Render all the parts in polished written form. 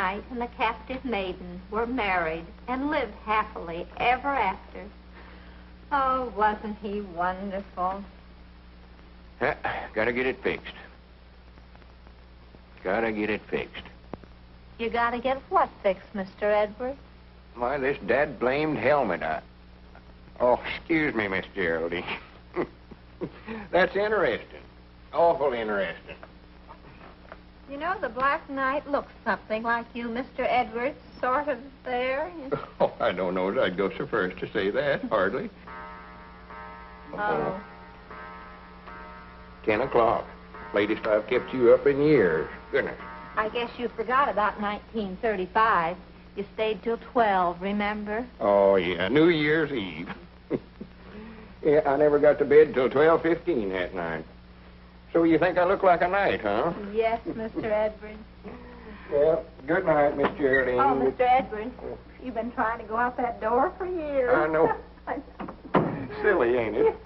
knight and the captive maiden were married and lived happily ever after. Oh, wasn't he wonderful? Gotta get it fixed. Gotta get it fixed. You gotta get what fixed, Mr. Edwards? Why, this dad-blamed helmet. Oh, excuse me, Miss Geraldine. That's interesting. Awful interesting. You know, the Black Knight looks something like you, Mr. Edwards, sort of there. Oh, I don't know that I'd go so far as to say that, hardly. Oh. 10 o'clock. Latest I've kept you up in years. Goodness. I guess you forgot about 1935. You stayed till 12, remember? Oh, yeah, New Year's Eve. Yeah, I never got to bed till 12:15 that night. So you think I look like a knight, huh? Yes, Mr. Edwards. Well, good night, Miss Geraldine. Oh, Mr. Edwards, you've been trying to go out that door for years. I know. Silly, ain't it?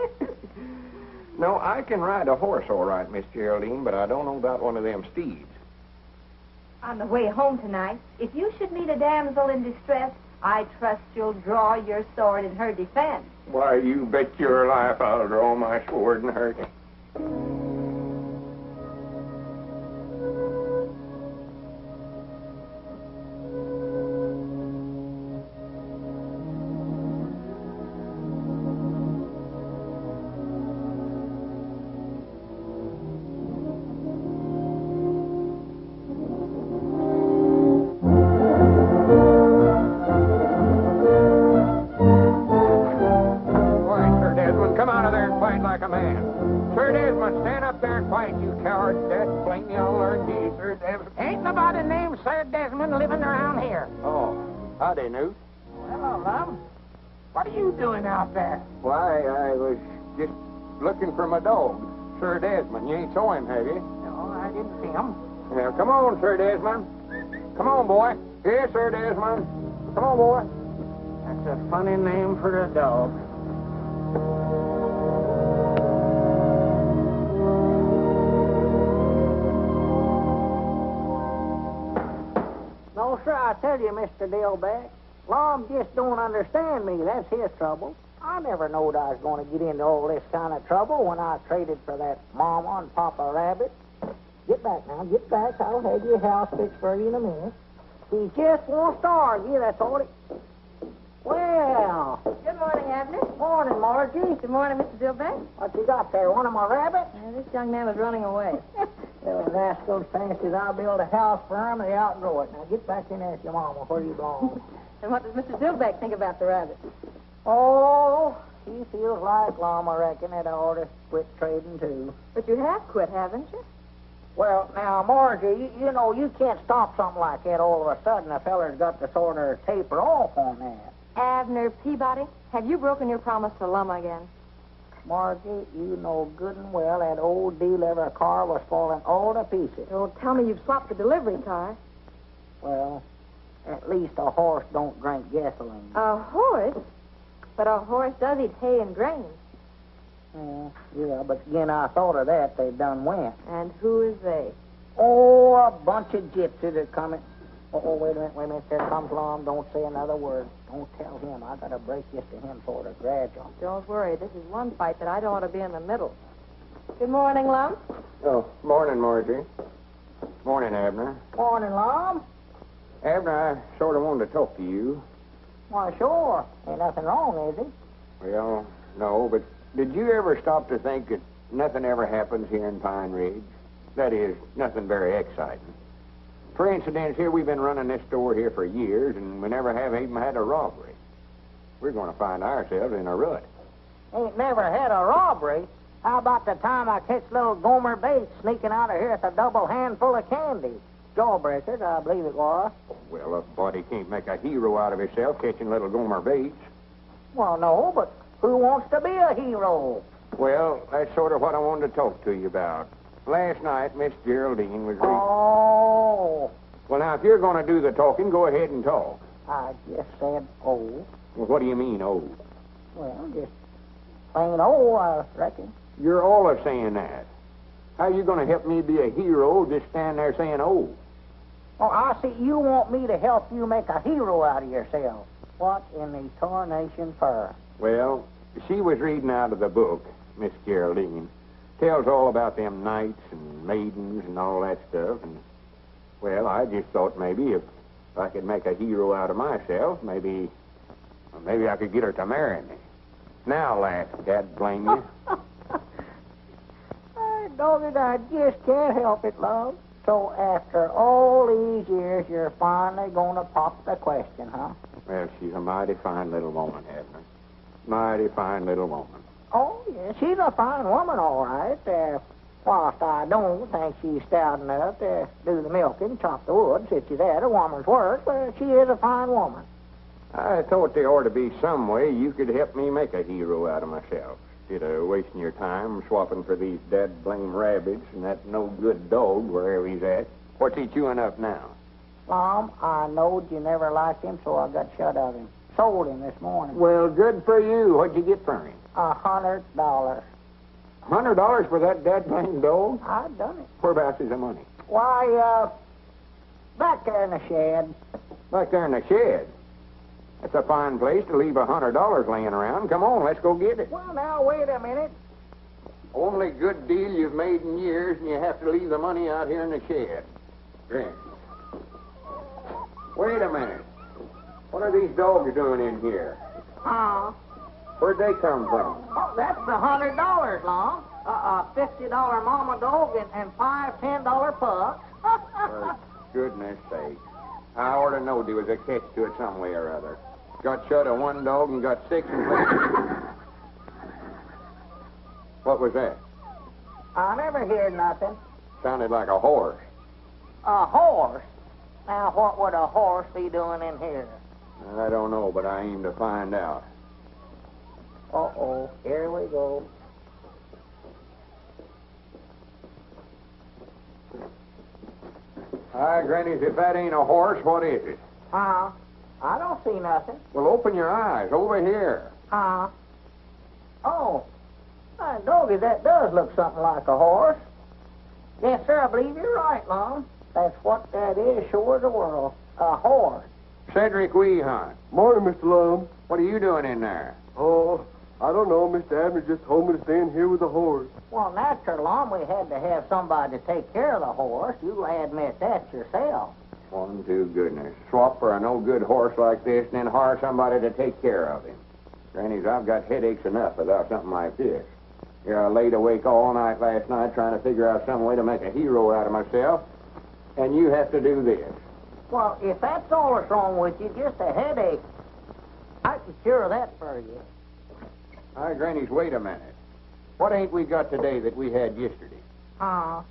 No, I can ride a horse all right, Miss Geraldine, but I don't know about one of them steeds. On the way home tonight, if you should meet a damsel in distress, I trust you'll draw your sword in her defense. Why, you bet your life I'll draw my sword and hurt you. Howdy, Newt. Hello, Lum. What are you doing out there? Why, I was just looking for my dog, Sir Desmond. You ain't saw him, have you? No, I didn't see him. Now, come on, Sir Desmond. Come on, boy. Here, Sir Desmond. Come on, boy. That's a funny name for a dog. No, sir, I tell you, Mr. Dillback, Lum just don't understand me. That's his trouble. I never knowed I was going to get into all this kind of trouble when I traded for that Mama and Papa Rabbit. Get back now, get back. I'll have your house fixed for you in a minute. He just wants to argue, that's all it... Well... Good morning, Abner. Morning, Margie. Good morning, Mr. Dillback. What you got there, one of my rabbits? This young man was running away. Well, rascals fancies I'll build a house for him, they outgrow it. Now get back in there with your mama where you belong. And what does Mr. Dillback think about the rabbit? Oh, he feels like Lum, I reckon, that I ought to quit trading, too. But you have quit, haven't you? Well, now, Margie, you know, you can't stop something like that all of a sudden. A feller's got to sort of taper off on that. Abner Peabody, have you broken your promise to Lum again? Margie, you know good and well that old delivery car was falling all to pieces. Oh, tell me you've swapped the delivery car. Well, at least a horse don't drink gasoline. A horse? But a horse does eat hay and grain. Yeah, but again, I thought of that. They done went. And who is they? Oh, a bunch of gypsies are coming. Oh, wait a minute. There comes Lum. Don't say another word. Don't tell him. I got to break this to him sort of gradual. Don't worry. This is one fight that I don't want to be in the middle. Good morning, Lum. Oh, morning, Margie. Morning, Abner. Morning, Lum. Abner, I sort of wanted to talk to you. Why, sure. Ain't nothing wrong, is it? Well, no, but did you ever stop to think that nothing ever happens here in Pine Ridge? That is, nothing very exciting. For instance, here we've been running this store here for years, and we never have even had a robbery. We're going to find ourselves in a rut. Ain't never had a robbery. How about the time I catch little Gomer Bates sneaking out of here with a double handful of candy? Jawbreakers, I believe it was. Well, a body can't make a hero out of himself catching little Gomer Bates. Well, no, but who wants to be a hero? Well, that's sort of what I wanted to talk to you about. Last night, Miss Geraldine was... Oh. Well, now, if you're going to do the talking, go ahead and talk. I just said, oh. Well, what do you mean, oh? Well, just plain oh, I reckon. You're all of saying that. How are you going to help me be a hero just stand there saying oh? Oh, I see you want me to help you make a hero out of yourself. What in the tarnation for? Well, she was reading out of the book, Miss Caroline. Tells all about them knights and maidens and all that stuff. And, well, I just thought maybe if I could make a hero out of myself, maybe I could get her to marry me. Now, lass, Dad, blame you. Dogged, I just can't help it, love. So after all these years, you're finally going to pop the question, huh? Well, she's a mighty fine little woman, Abner. Mighty fine little woman. Oh, yeah, she's a fine woman, all right. Whilst I don't think she's stout enough to do the milking, chop the wood, such as that, a woman's work, but she is a fine woman. I thought there ought to be some way you could help me make a hero out of myself. Instead of wasting your time swapping for these dead-blame rabbits and that no-good dog wherever he's at. What's he chewing up now? Mom, I knowed you never liked him, so I got shut of him. Sold him this morning. Well, good for you. What'd you get for him? $100. $100 for that dead-blame dog? I done it. Whereabouts is the money? Why, back there in the shed. Back there in the shed? That's a fine place to leave $100 laying around. Come on, let's go get it. Well, now, wait a minute. Only good deal you've made in years, and you have to leave the money out here in the shed. Granny. Wait a minute. What are these dogs doing in here? Where'd they come from? Oh, that's the $100, Long. $50 mama dog and $5 $10 pups. For goodness sake. I ought to know there was a catch to it some way or other. Got shut of one dog and got 6 in place. What was that? I never heard nothing. Sounded like a horse. A horse? Now, what would a horse be doing in here? I don't know, but I aim to find out. Uh-oh, here we go. Hi, Grannies, if that ain't a horse, what is it? I don't see nothing. Well, open your eyes. Over here. Oh, my doggy, that does look something like a horse. Yes, sir, I believe you're right, Lum. That's what that is, sure as the world. A horse. Cedric Weehunt. Morning, Mr. Lum. What are you doing in there? Oh, I don't know. Mr. Abner just told me to stay in here with the horse. Well, natural, Lum, we had to have somebody to take care of the horse. You admit that yourself. One to goodness. Swap for a no-good horse like this and then hire somebody to take care of him. Grannies, I've got headaches enough without something like this. Here, I laid awake all night last night trying to figure out some way to make a hero out of myself, and you have to do this. Well, if that's all that's wrong with you, just a headache, I can cure that for you. Hi, Grannies, wait a minute. What ain't we got today that we had yesterday?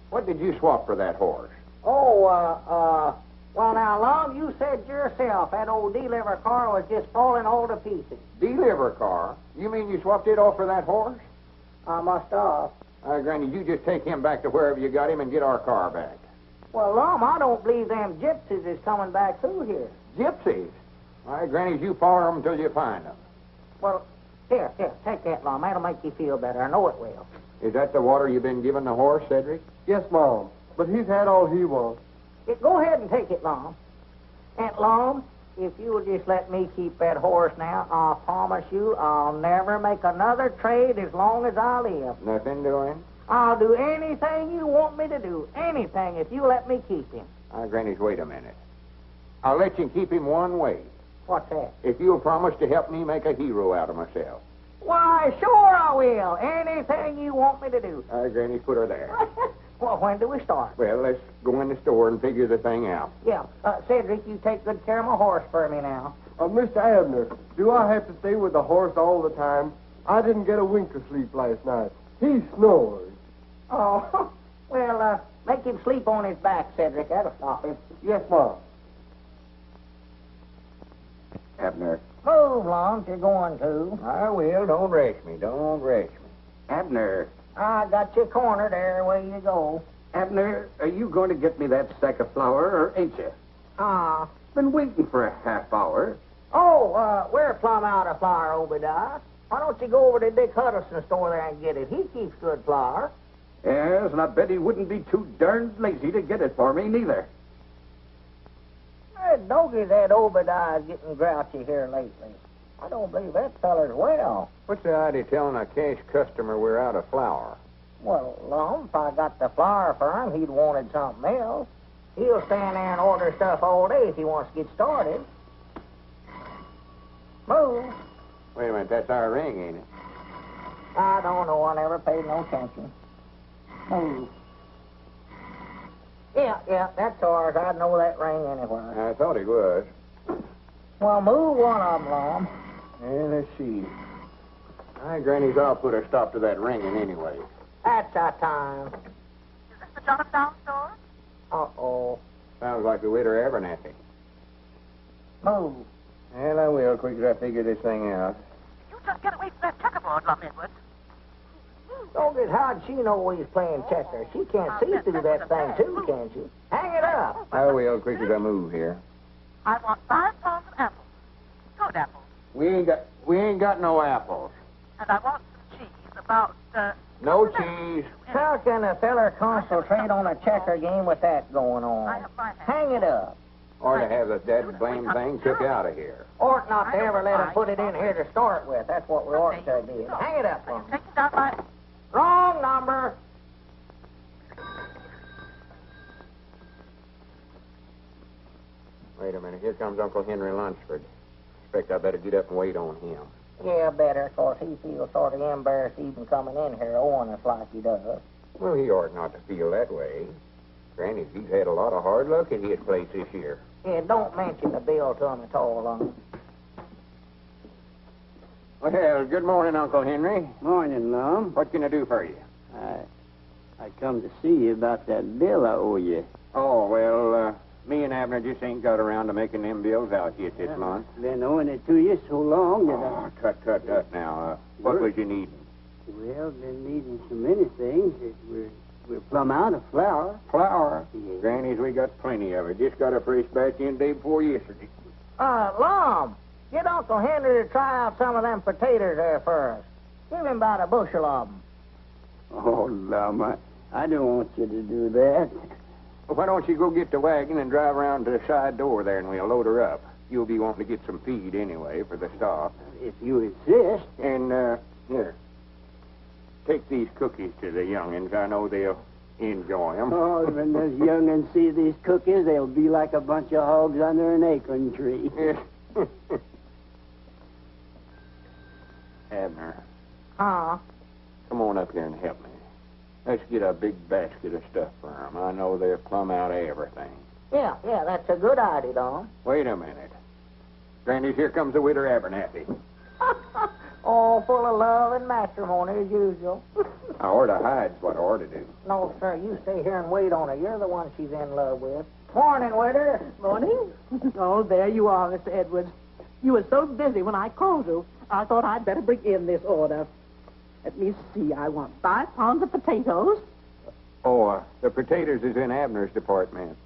What did you swap for that horse? Well, now, Lum, you said yourself that old deliver car was just falling all to pieces. Deliver car? You mean you swapped it off for that horse? I must have. Granny, you just take him back to wherever you got him and get our car back. Well, Lum, I don't believe them gypsies is coming back through here. Gypsies? All right, Granny, you follow them until you find them. Well, here, take that, Lum. That'll make you feel better. I know it will. Is that the water you've been giving the horse, Cedric? Yes, Mom. But he's had all he wants. Go ahead and take it, Lum. Aunt Lum, if you'll just let me keep that horse now, I promise you I'll never make another trade as long as I live. Nothing doing? I'll do anything you want me to do. Anything, if you let me keep him. Grannies, wait a minute. I'll let you keep him one way. What's that? If you'll promise to help me make a hero out of myself. Why, sure I will. Anything you want me to do. Granny, put her there. Well, when do we start? Well, let's go in the store and figure the thing out. Yeah. Cedric, you take good care of my horse for me now. Mr. Abner, do I have to stay with the horse all the time? I didn't get a wink of sleep last night. He snores. Oh, well, make him sleep on his back, Cedric. That'll stop him. Yes, Mom. Abner. Move, Lum, if you're going to. I will. Don't rush me. Don't rush me. Abner. I got you cornered there. Away you go. Abner, are you going to get me that sack of flour, or ain't you? Been waiting for a half hour. Oh, we're plumb out of flour, Obadiah. Why don't you go over to Dick Huddleston's store there and get it? He keeps good flour. Yes, and I bet he wouldn't be too darned lazy to get it for me, neither. Doggy, that Obadiah's getting grouchy here lately. I don't believe that feller's well. What's the idea of telling a cash customer we're out of flour? Well, Lum, if I got the flour for him, he'd wanted something else. He'll stand there and order stuff all day if he wants to get started. Move. Wait a minute, that's our ring, ain't it? I don't know. I never paid no attention. Move. Yeah, that's ours. I'd know that ring anywhere. I thought he was. Well, move one of them, Lum. Let's see. Granny's, I'll put a stop to that ringing anyway. That's our time. Is this the Johnstown store? Uh-oh. Sounds like the widow Abernathy. Move. Well, I will, quick as I figure this thing out. You just get away from that checkerboard, Lum Edwards. Doggy, how'd she know we was playing checkers? She can't see through that thing, too, can she? Hang it up. I will, quick as I move here. I want 5 pounds of apples. Good apples. We ain't got no apples. And I want some cheese, about, No cheese. How can a feller concentrate on a checker game with that going on? Hang it up. Or to have that blame thing took out of here. Ought not to ever let him put it in here to start with. That's what we ought to do. Hang it up, Lum. Take it down my... Wrong number. Wait a minute, here comes Uncle Henry Lunsford. Expect I better get up and wait on him. Yeah, better, 'cause he feels sort of embarrassed even coming in here owing us like he does. Well, he ought not to feel that way. Granny, he's had a lot of hard luck at his place this year. Yeah, don't mention the bill to him at all, Lum. Well, good morning, Uncle Henry. Morning, Lum. What can I do for you? I come to see you about that bill I owe you. Oh, well, me and Abner just ain't got around to making them bills out yet this month. Been owing it to you so long that Oh, tut now. What was you needing? Well, been needing so many things that we're plumb out of flour. Flour. Yeah. Granny's, we got plenty of it. Just got a fresh batch in day before yesterday. Lum, get Uncle Henry to try out some of them potatoes there for us. Give him about a bushel of them. Oh, Lum, I don't want you to do that. Well, why don't you go get the wagon and drive around to the side door there and we'll load her up. You'll be wanting to get some feed anyway for the stock. If you insist. And, here. Take these cookies to the young'uns. I know they'll enjoy them. Oh, when those young'uns see these cookies, they'll be like a bunch of hogs under an acorn tree. Yes. Abner, Huh? come on up here and help me. Let's get a big basket of stuff for them. I know they're plumb out of everything. Yeah, that's a good idea, Lum. Wait a minute. Granny's, here comes the widow Abernathy. All full of love and matrimony as usual. I ought to hide's what I ought to do. No, sir, you stay here and wait on her. You're the one she's in love with. Morning, widow. Morning. Oh, there you are, Mr. Edwards. You were so busy when I called you, I thought I'd better bring in this order. Let me see. I want 5 pounds of potatoes. Oh, the potatoes is in Abner's department.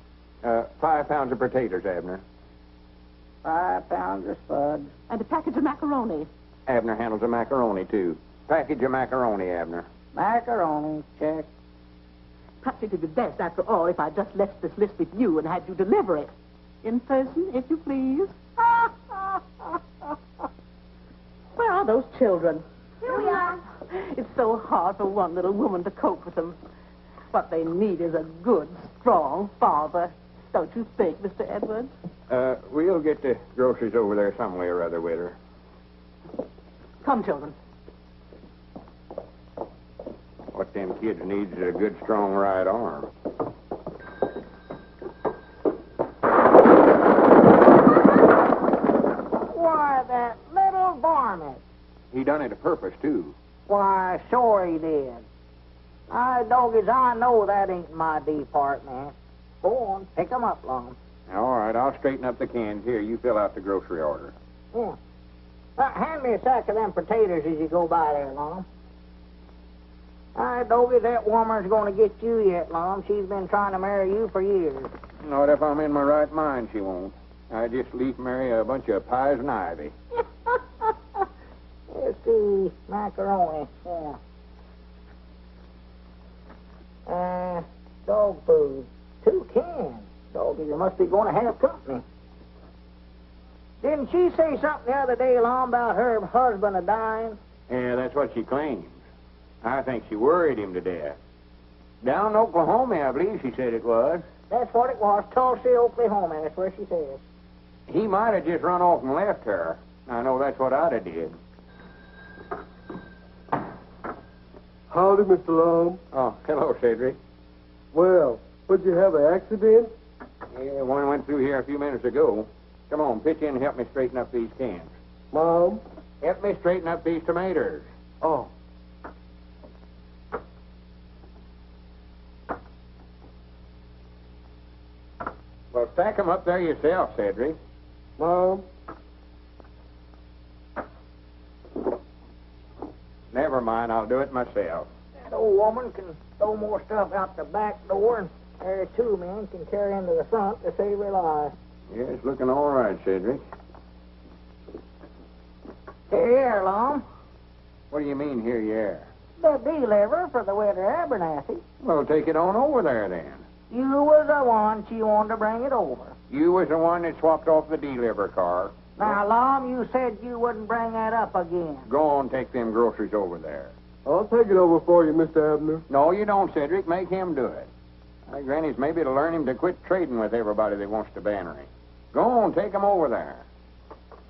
5 pounds of potatoes, Abner. 5 pounds of spuds. And a package of macaroni. Abner handles the macaroni, too. Package of macaroni, Abner. Macaroni, check. Perhaps it would be best, after all, if I just left this list with you and had you deliver it. In person, if you please. Where are those children? Here we are. It's so hard for one little woman to cope with them. What they need is a good, strong father. Don't you think, Mr. Edwards? We'll get the groceries over there some way or other with her. Come, children. What them kids needs is a good, strong right arm. Why, that little varmint. He done it a purpose, too. Why, sure he did. Doggies, I know that ain't my department. Go on, pick 'em up, Lum. All right, I'll straighten up the cans. Here, you fill out the grocery order. Yeah. Hand me a sack of them potatoes as you go by there, Lum. Doggy, that woman's going to get you yet, Lum. She's been trying to marry you for years. Not if I'm in my right mind, she won't. I just leave marry a bunch of pies and ivy. Let's see, macaroni, yeah. Dog food, 2 cans. Doggy, you must be going to have company. Didn't she say something the other day, Lum, about her husband a dying? Yeah, that's what she claims. I think she worried him to death. Down in Oklahoma, I believe she said it was. That's what it was, Tulsa, Oklahoma. That's where she said. He might have just run off and left her. I know that's what I'd have did. Howdy, Mr. Lum. Oh, hello, Cedric. Well, would you have an accident? Yeah, one went through here a few minutes ago. Come on, pitch in and help me straighten up these cans. Mom? Help me straighten up these tomatoes. Oh. Well, stack 'em up there yourself, Cedric. Mom? Never mind, I'll do it myself. That old woman can throw more stuff out the back door, and there two men can carry into the front to save her life. Yeah, it's looking all right, Cedric. Here, Lum. What do you mean, here you are? The deliverer for the winter Abernathy. Well, take it on over there, then. You was the one she wanted to bring it over. You was the one that swapped off the deliver car. Now, Lum, you said you wouldn't bring that up again. Go on, take them groceries over there. I'll take it over for you, Mr. Abner. No, you don't, Cedric. Make him do it. Granny's maybe to learn him to quit trading with everybody that wants to banner him. Go on, take him over there.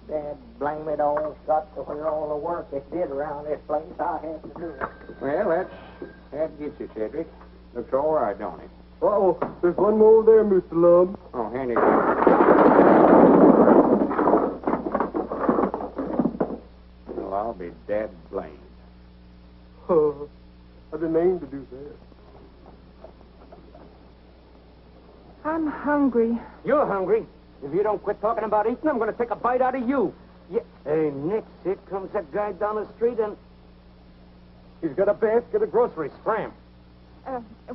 Dad, blame it all. Got to where all the work it did around this place, I had to do it. Well, that gets you, Cedric. Looks all right, don't it? Uh-oh, there's one more there, Mr. Lum. Oh, hand it over. Well, I'll be dead blamed. I didn't aim to do that. I'm hungry. You're hungry. If you don't quit talking about eating, I'm going to take a bite out of you. Yeah. Hey, Nix, here comes that guy down the street, and he's got a basket of groceries. Scram.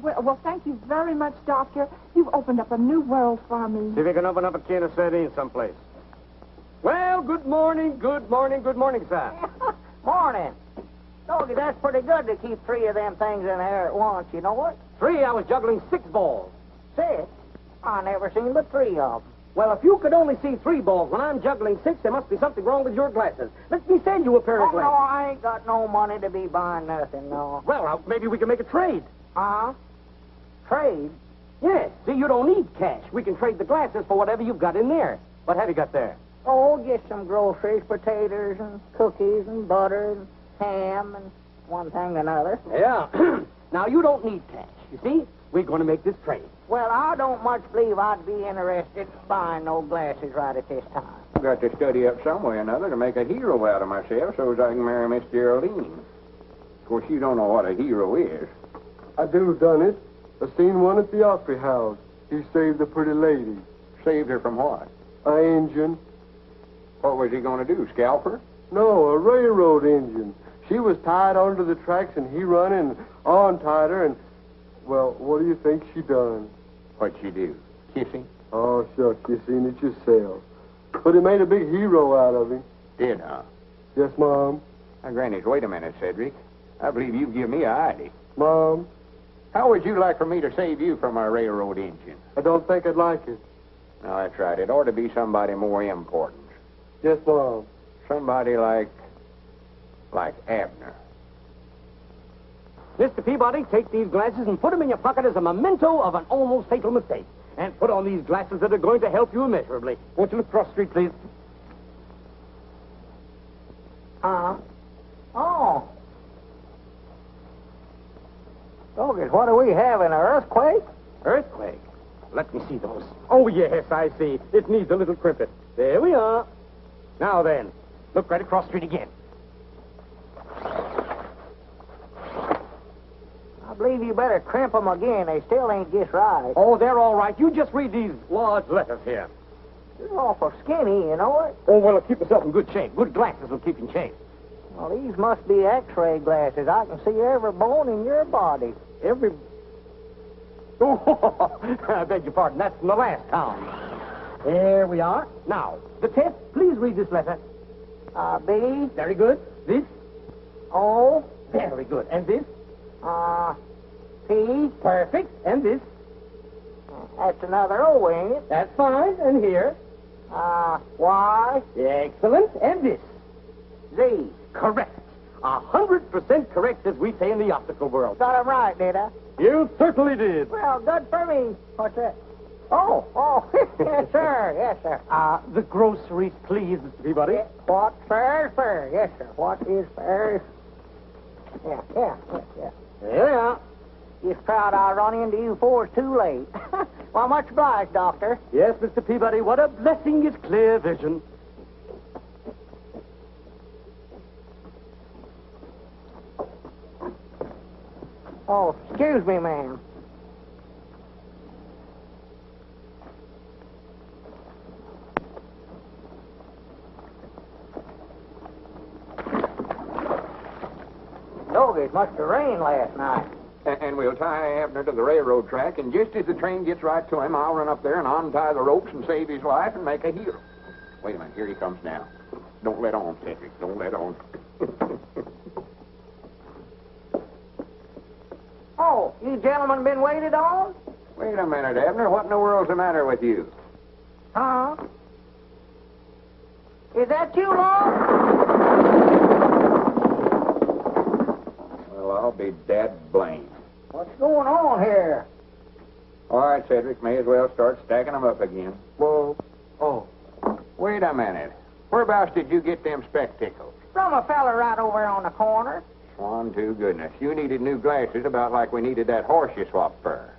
Well, thank you very much, Doctor. You've opened up a new world for me. See if you can open up a can of sardines someplace. Well, good morning, sir. Morning. Doggy, that's pretty good to keep three of them things in there at once, you know what? 3, I was juggling 6 balls. 6? I never seen but 3 of them. Well, if you could only see 3 balls when I'm juggling 6, there must be something wrong with your glasses. Let me send you a pair of Oh, no, glasses. I ain't got no money to be buying nothing, no. Well, maybe we can make a trade. Trade? Yes. See, you don't need cash. We can trade the glasses for whatever you've got in there. What have you got there? Oh, just some groceries, potatoes, and cookies, and butter, and ham, and one thing and another. Yeah. Now, you don't need cash. You see? We're going to make this trade. Well, I don't much believe I'd be interested in buying no glasses right at this time. I've got to study up some way or another to make a hero out of myself so as I can marry Miss Geraldine. Of course, you don't know what a hero is. I do done it. I seen one at the Opry House. He saved a pretty lady. Saved her from what? A engine. What was he going to do, scalp her? No, a railroad engine. She was tied onto the tracks, and he run and untied her, and, well, what do you think she done? What'd she do? Kiss him? Oh, shucks, you seen it yourself. But he made a big hero out of him. Did, huh? Yes, Mom. Now, Grannies, wait a minute, Cedric. I believe you've given me a idea. Mom, How would you like for me to save you from a railroad engine? I don't think I'd like it. Now, that's right. It ought to be somebody more important. Yes, Mom. Somebody like Abner. Mr. Peabody, take these glasses and put them in your pocket as a memento of an almost fatal mistake. And put on these glasses that are going to help you immeasurably. Won't you look across the street, please? Oh. Doggett, what do we have, an earthquake? Earthquake? Let me see those. Oh, yes, I see. It needs a little crimpet. There we are. Now then, look right across the street again. I believe you better crimp them again. They still ain't just right. Oh, they're all right. You just read these large letters here. You're awful skinny, you know it? Oh, well, it'll keep yourself in good shape. Good glasses will keep you in shape. Well, these must be x-ray glasses. I can see every bone in your body. Every... Oh, I beg your pardon. That's from the last town. There we are. Now, the test. Please read this letter. B. Very good. This? O. Very good. And this? P. Perfect. And this? That's another O, ain't it? That's fine. And here? Y? Excellent. And this? Z. Correct. 100% correct, as we say in the optical world. Got it right, did I? You certainly did. Well, good for me. What's that? Oh, yes, sir. Yes, sir. The groceries, please, Mr. Peabody. What's fair is fair. Yes, sir. What is fair is... Yeah. Yeah. Just proud I run into you before it's too late. Well, much obliged, Doctor. Yes, Mr. Peabody, what a blessing is clear vision. Oh, excuse me, ma'am. Dog, it must have rained last night. And we'll tie Abner to the railroad track, and just as the train gets right to him, I'll run up there and untie the ropes and save his life and make a hero. Wait a minute, here he comes now. Don't let on, Cedric. Don't let on. Oh, you gentlemen been waited on? Wait a minute, Abner. What in the world's the matter with you? Huh? Is that you, Lord? Well, I'll be dad blamed. What's going on here? All right, Cedric, may as well start stacking them up again. Well, Wait a minute. Whereabouts did you get them spectacles? from a fella right over on the corner. Swan to goodness. You needed new glasses about like we needed that horse you swapped for.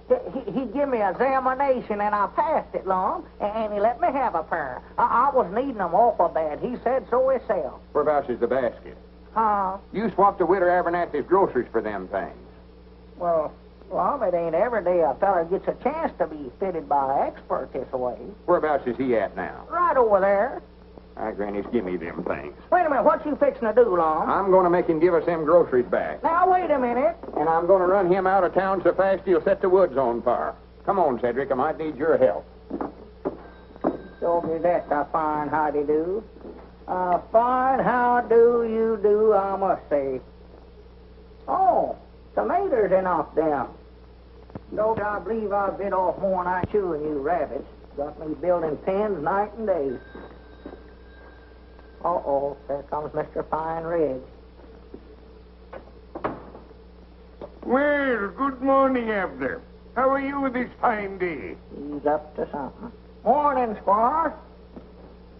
He give me an examination, and I passed it, Lum, and he let me have a pair. I was needing them awful bad. He said so himself. Whereabouts is the basket? Huh? You swapped the Widow Abernathy's groceries for them things. Well, it ain't every day a fella gets a chance to be fitted by an expert this way. Whereabouts is he at now? Right over there. Hi, Granny's, give me them things. Wait a minute, what you fixing to do, Lum? I'm going to make him give us them groceries back. Now, wait a minute. And I'm going to run him out of town so fast he'll set the woods on fire. Come on, Cedric, I might need your help. So that's a fine howdy-do. A fine how-do you do, I must say. Oh, tomatoes enough them. Don't I believe I bit off more than I chewing you rabbits. Got me building pens night and day. Uh-oh, there comes Mr. Pine Ridge. Well, good morning, Abner. How are you this fine day? He's up to something. Morning, Squaw.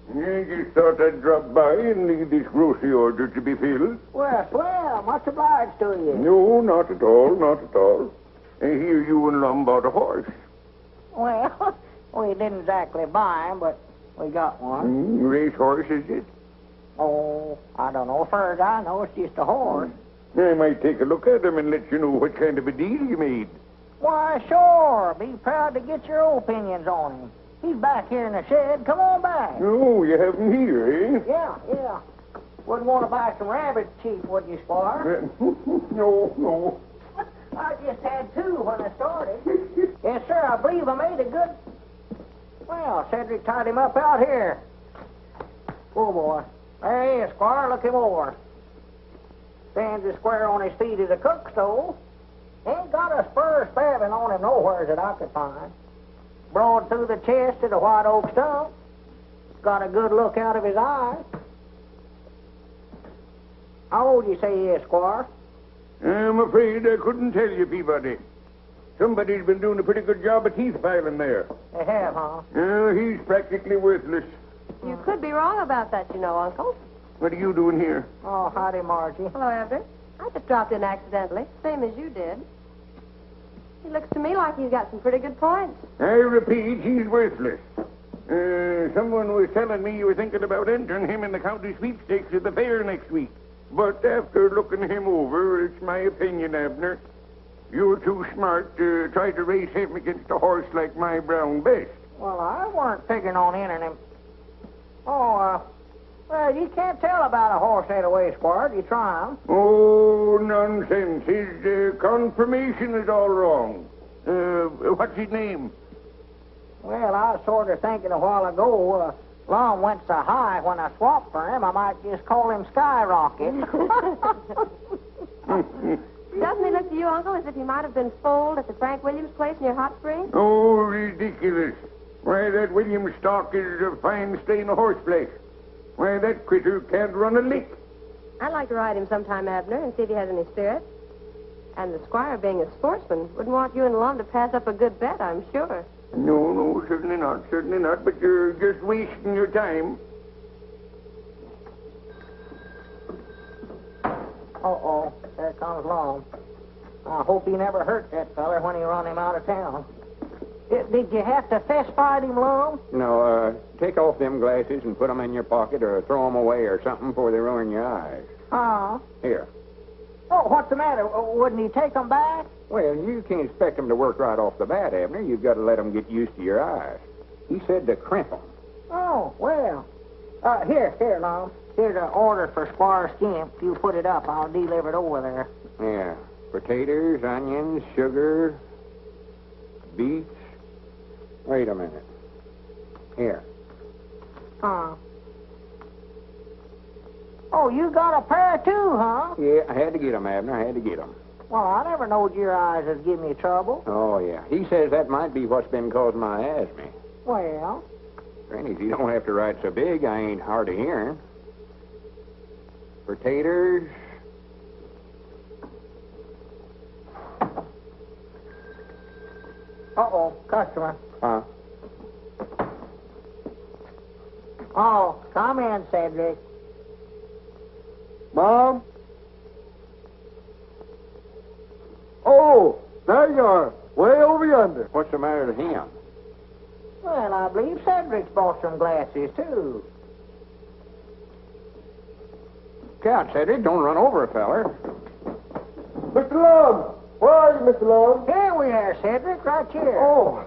I just thought I'd drop by and leave this grocery order to be filled. Well, swell. Much obliged to you. No, not at all, not at all. I hear you and Lum bought a horse. Well, we didn't exactly buy him, but we got one. Race horse, is it? Oh, I don't know. Far as I know, it's just a horse. I might take a look at him and let you know what kind of a deal you made. Why, sure. Be proud to get your opinions on him. He's back here in the shed. Come on back. Oh, you have him here, eh? Yeah. Wouldn't want to buy some rabbits cheap, would you, Squire? No. I just had two when I started. Yes, sir, I believe I made a good... Well, Cedric tied him up out here. Oh, boy. There he is, Squire. Look him over. Stands as square on his feet as a cook stove. Ain't got a spur spabbing on him nowhere that I could find. Broad through the chest to the white oak stump. Got a good look out of his eye. How old you say he is, Squire? I'm afraid I couldn't tell you, Peabody. Somebody's been doing a pretty good job of teeth filing there. They have, huh? He's practically worthless. You could be wrong about that, you know, Uncle. What are you doing here? Oh, howdy, Margie. Hello, Abner. I just dropped in accidentally, same as you did. He looks to me like he's got some pretty good points. I repeat, he's worthless. Someone was telling me you were thinking about entering him in the county sweepstakes at the fair next week. But after looking him over, it's my opinion, Abner, you're too smart to try to race him against a horse like my brown best. Well, I weren't figuring on entering him. Oh, well, you can't tell about a horse that way, Squire. You try him. Oh, nonsense. His confirmation is all wrong. What's his name? Well, I was sort of thinking a while ago, Lum went so high when I swapped for him, I might just call him Skyrocket. Doesn't he look to you, Uncle, as if he might have been foaled at the Frank Williams place near Hot Springs? Oh, ridiculous. Why, that William stock is a fine stain of horseflesh. Why, that critter can't run a lick. I'd like to ride him sometime, Abner, and see if he has any spirit. And the squire, being a sportsman, wouldn't want you and Lum to pass up a good bet, I'm sure. No, certainly not. But you're just wasting your time. Uh-oh, there comes Lum. I hope he never hurt that feller when he run him out of town. Did you have to fist fight him, Lum? No, take off them glasses and put them in your pocket or throw them away or something before they ruin your eyes. Here. Oh, what's the matter? Wouldn't he take them back? Well, you can't expect them to work right off the bat, Abner. You've got to let them get used to your eyes. He said to crimp them. Oh, well. Here, Lum. Here's an order for Squire Skimp. If you put it up, I'll deliver it over there. Yeah. Potatoes, onions, sugar, beets. Wait a minute. Here. Oh, you got a pair too, huh? Yeah, I had to get them, Abner. I had to get them. Well, I never knowed your eyes was giving you trouble. Oh, yeah. He says that might be what's been causing my asthma. Well? Granny, you don't have to ride so big. I ain't hard of hearing. Potatoes. Uh-oh, customer. Huh? Oh, come in, Cedric. Mom? Oh, there you are, way over yonder. What's the matter with him? Well, I believe Cedric's bought some glasses, too. Count, Cedric. Don't run over a feller. Mr. Lum! Where are you, Mr. Lum? Here we are, Cedric, right here. Oh,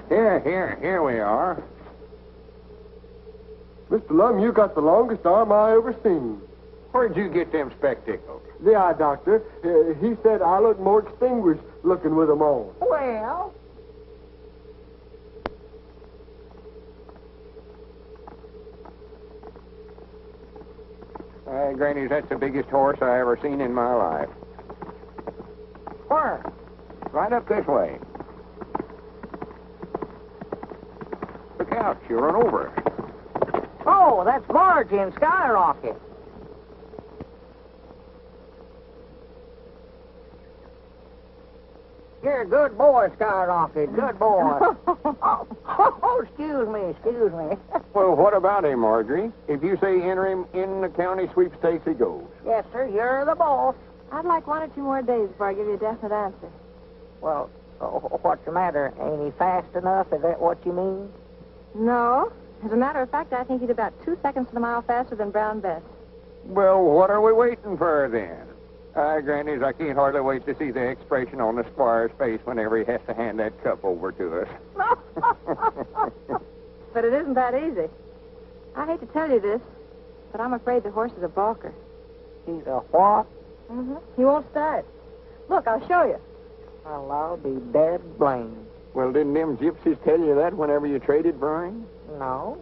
Here we are. Mr. Lum, you got the longest arm I ever seen. Where'd you get them spectacles? The eye doctor, he said I look more distinguished looking with them on. Well, Granny, that's the biggest horse I ever seen in my life. where? Right up this way. Look out, you'll run over it. Oh, that's Margie and Skyrocket. You're a good boy, Skyrocket. Good boy. Excuse me. Well, what about him, Marjorie? If you say enter him in the county sweepstakes, he goes. Yes, sir, you're the boss. I'd like 1 or 2 more days before I give you a definite answer. Well, what's the matter? Ain't he fast enough? Is that what you mean? No. As a matter of fact, I think he's about 2 seconds to the mile faster than Brown Bess. Well, what are we waiting for then? Grannies, I can't hardly wait to see the expression on the squire's face whenever he has to hand that cup over to us. But it isn't that easy. I hate to tell you this, but I'm afraid the horse is a balker. He's a what? Mm-hmm. He won't start. Look, I'll show you. Well, I'll be dead blamed. Well, didn't them gypsies tell you that whenever you traded for him? No.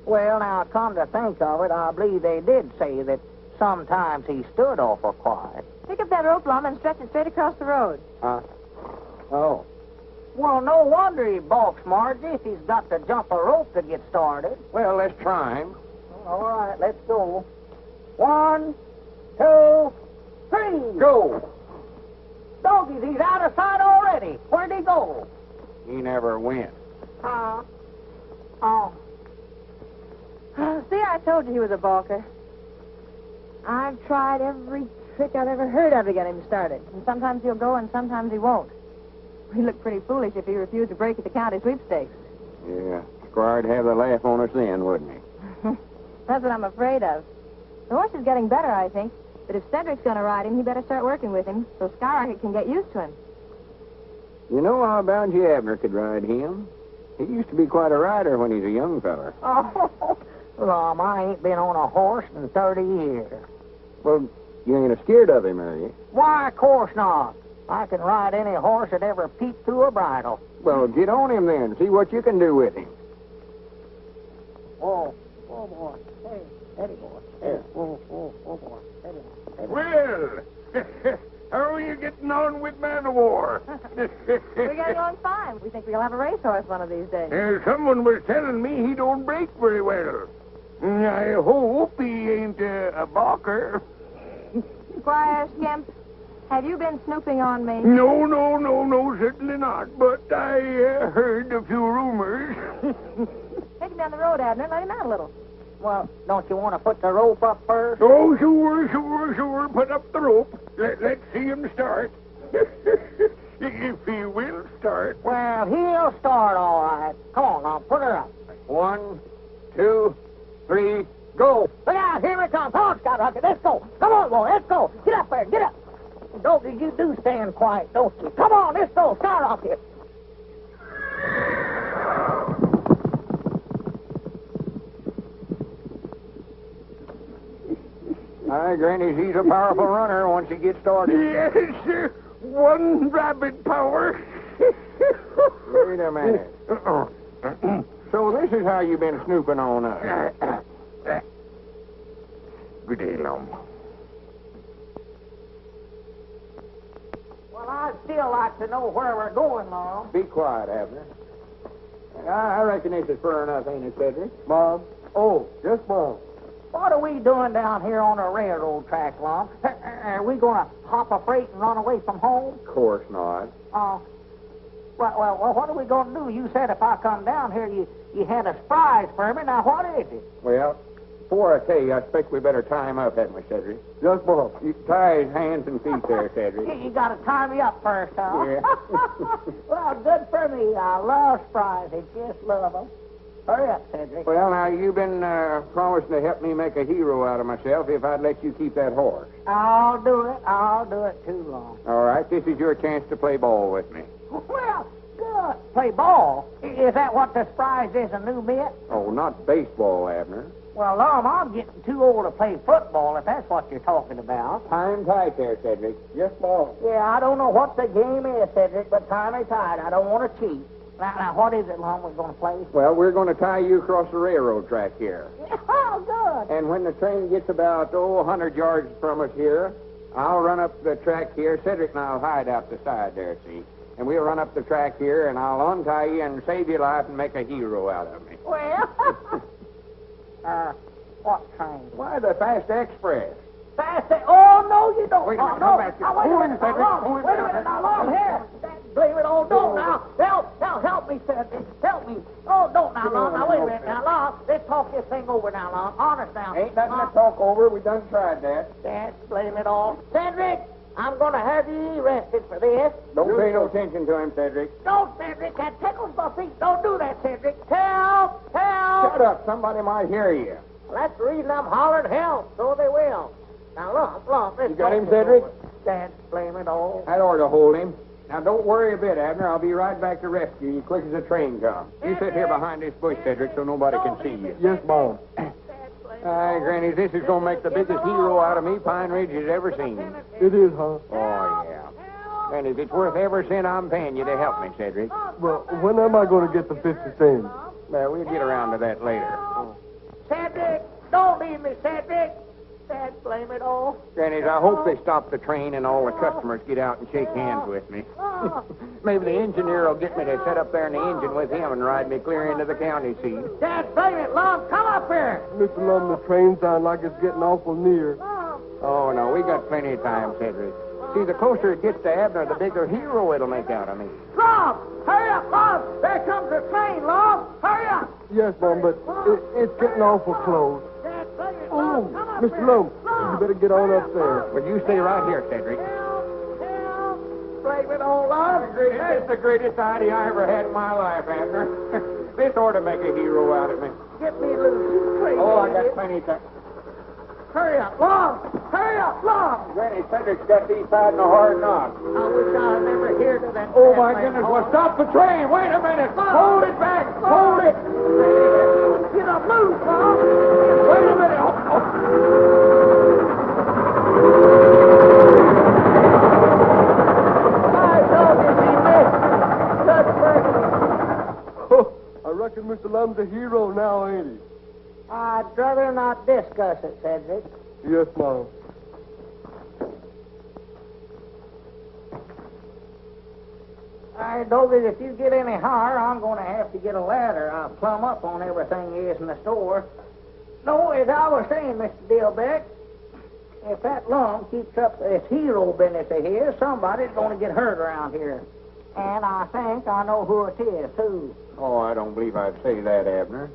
Well, now, come to think of it, I believe they did say that sometimes he stood awful quiet. Pick up that rope, Lum, and stretch it straight across the road. Huh? Oh. Well, no wonder he balks, Margie, if he's got to jump a rope to get started. Well, let's try him. All right, let's go. 1, 2, 3. Go! Doggies, he's out of sight already. Where'd he go? He never went. Oh. See, I told you he was a balker. I've tried every trick I've ever heard of to get him started. And sometimes he'll go and sometimes he won't. He'd look pretty foolish if he refused to break at the county sweepstakes. Yeah, Squire'd have the laugh on us then, wouldn't he? That's what I'm afraid of. The horse is getting better, I think. But if Cedric's going to ride him, he better start working with him so Skyrocket can get used to him. You know, I'll bound you Abner could ride him. He used to be quite a rider when he's a young feller. Oh, Lum, I ain't been on a horse in 30 years. Well, you ain't scared of him, are you? Why, of course not. I can ride any horse that ever peeped through a bridle. Well, get on him then. See what you can do with him. Oh, boy. Hey, steady, boy. Hey, oh, boy. Steady. Well, how are you getting getting on with man of war? We're getting on fine. We think we'll have a racehorse one of these days. Someone was telling me he don't break very well. I hope he ain't a balker. Squire Skimp, have you been snooping on me? No, certainly not. But I heard a few rumors. Take him down the road, Abner. Let him out a little. Well, don't you want to put the rope up first? Oh, sure. Put up the rope. Let's see him start. If he will start. Well, he'll start all right. Come on, now, put her up. 1, 2, 3, go. Look out, here it comes. Come on, Scout Rocket, let's go. Come on, boy, let's go. Get up there, get up. Dopey, you do stand quiet, don't you? Come on, let's go, Scout Rocket. Aye, Granny, he's a powerful runner once he gets started. Yes, sir. One rabbit power. Wait a minute. So this is how you've been snooping on us. Good day, Lum. Well, I'd still like to know where we're going, Laurel. Be quiet, Abner. I reckon this is fur enough, ain't it, Cedric? Mom. Oh, yes, Mom. What are we doing down here on the railroad track, Lum? Are we going to hop a freight and run away from home? Of course not. Well, what are we going to do? You said if I come down here, you had a surprise for me. Now, what is it? Well, before I tell you, I expect we better tie him up, hadn't we, Cedric? Yes, Mom. You tie his hands and feet there, Cedric. You got to tie me up first, huh? Yeah. Well, good for me. I love surprises. Just love them. Hurry up, Cedric. Well, now, you've been promising to help me make a hero out of myself if I'd let you keep that horse. I'll do it. I'll do it too long. All right, this is your chance to play ball with me. Well, good. Play ball? Is that what the surprise is, a new mitt? Oh, not baseball, Abner. Well, Lum, I'm getting too old to play football, if that's what you're talking about. Tie him tight there, Cedric. Yes, Mom. Yeah, I don't know what the game is, Cedric, but tie me tight. I don't want to cheat. Now, what is it, Lum, we're going to play? Well, we're going to tie you across the railroad track here. Oh, good. And when the train gets about, 100 yards from us here, I'll run up the track here. Cedric and I'll hide out the side there, see? And we'll run up the track here, and I'll untie you and save your life and make a hero out of me. Well, what train? Why, the Fast Express. Fast? Oh, no, you don't. Wait a minute, no. come back here. Wait a Hold minute, it, Cedric. now, Hold it Wait a down. minute, now, Lum, here. Blame it all. Don't now. Help me, Cedric. Help me. Oh, don't now, Lum. Now, wait a minute. Now, Lum, let's talk this thing over now, Lum. Honest now. Ain't nothing to talk over. We done tried that. Dad, blame it all. Cedric, I'm going to have you arrested for this. Don't pay no attention to him, Cedric. Don't, Cedric. That tickles my feet. Don't do that, Cedric. Help! Shut up. Somebody might hear you. Well, that's the reason I'm hollering help. So they will. Now, Lum, let's You got talk him, this Cedric? over. Dad, blame it all. That ought to hold him. Now, don't worry a bit, Abner. I'll be right back to rescue you quick as the train comes. You sit here behind this bush, Cedric, so nobody can see you. Yes, Mom. Aye, Granny, this is going to make the biggest hero out of me Pine Ridge has ever seen. It is, huh? Oh, yeah. And if it's worth every cent I'm paying you to help me, Cedric. Well, when am I going to get the 50 cents? Well, we'll get around to that later. Cedric, don't leave me, Cedric. Dad, blame it all. Grannies, I hope they stop the train and all the customers get out and shake hands with me. Maybe the engineer will get me to sit up there in the engine with him and ride me clear into the county seat. Dad, blame it, Lum. Come up here. Mr. Lum, the train sounds like it's getting awful near. Oh, no, we got plenty of time, Cedric. See, the closer it gets to Abner, the bigger hero it'll make out of me. Lum, hurry up, Lum. There comes the train, Lum. Hurry up. Yes, Mom, but it's getting awful close. Dad, blame it, Oh, Lum. Come up Mr. here. Lum, you better get on up there. Well, you stay right here, Cedric. Help. Blame it all, Lum. It's the greatest idea I ever had in my life, Abner. This ought to make a hero out of me. Get me loose, you crazy Oh, I got idiot. plenty of time. Hurry up, Lum. Hurry up, Lum. Granny, Cedric's got these tied in a hard knot. I wish I had never heard of that. Oh, bad my man. goodness. Well, stop the train. Wait a minute. Hold it back. Hold it. Get up loose, Lum. Wait a minute. My dog is he missed. Good for I reckon Mr. Lum's a hero now, ain't he? I'd rather not discuss it, Cedric. Yes, Mom. Hey, Doggy, if you get any higher, I'm going to have to get a ladder. I'll plumb up on everything is in the store. No, as I was saying, Mr. Dillbeck, if that Lum keeps up this hero business of his, somebody's going to get hurt around here. And I think I know who it is, too. Oh, I don't believe I'd say that, Abner.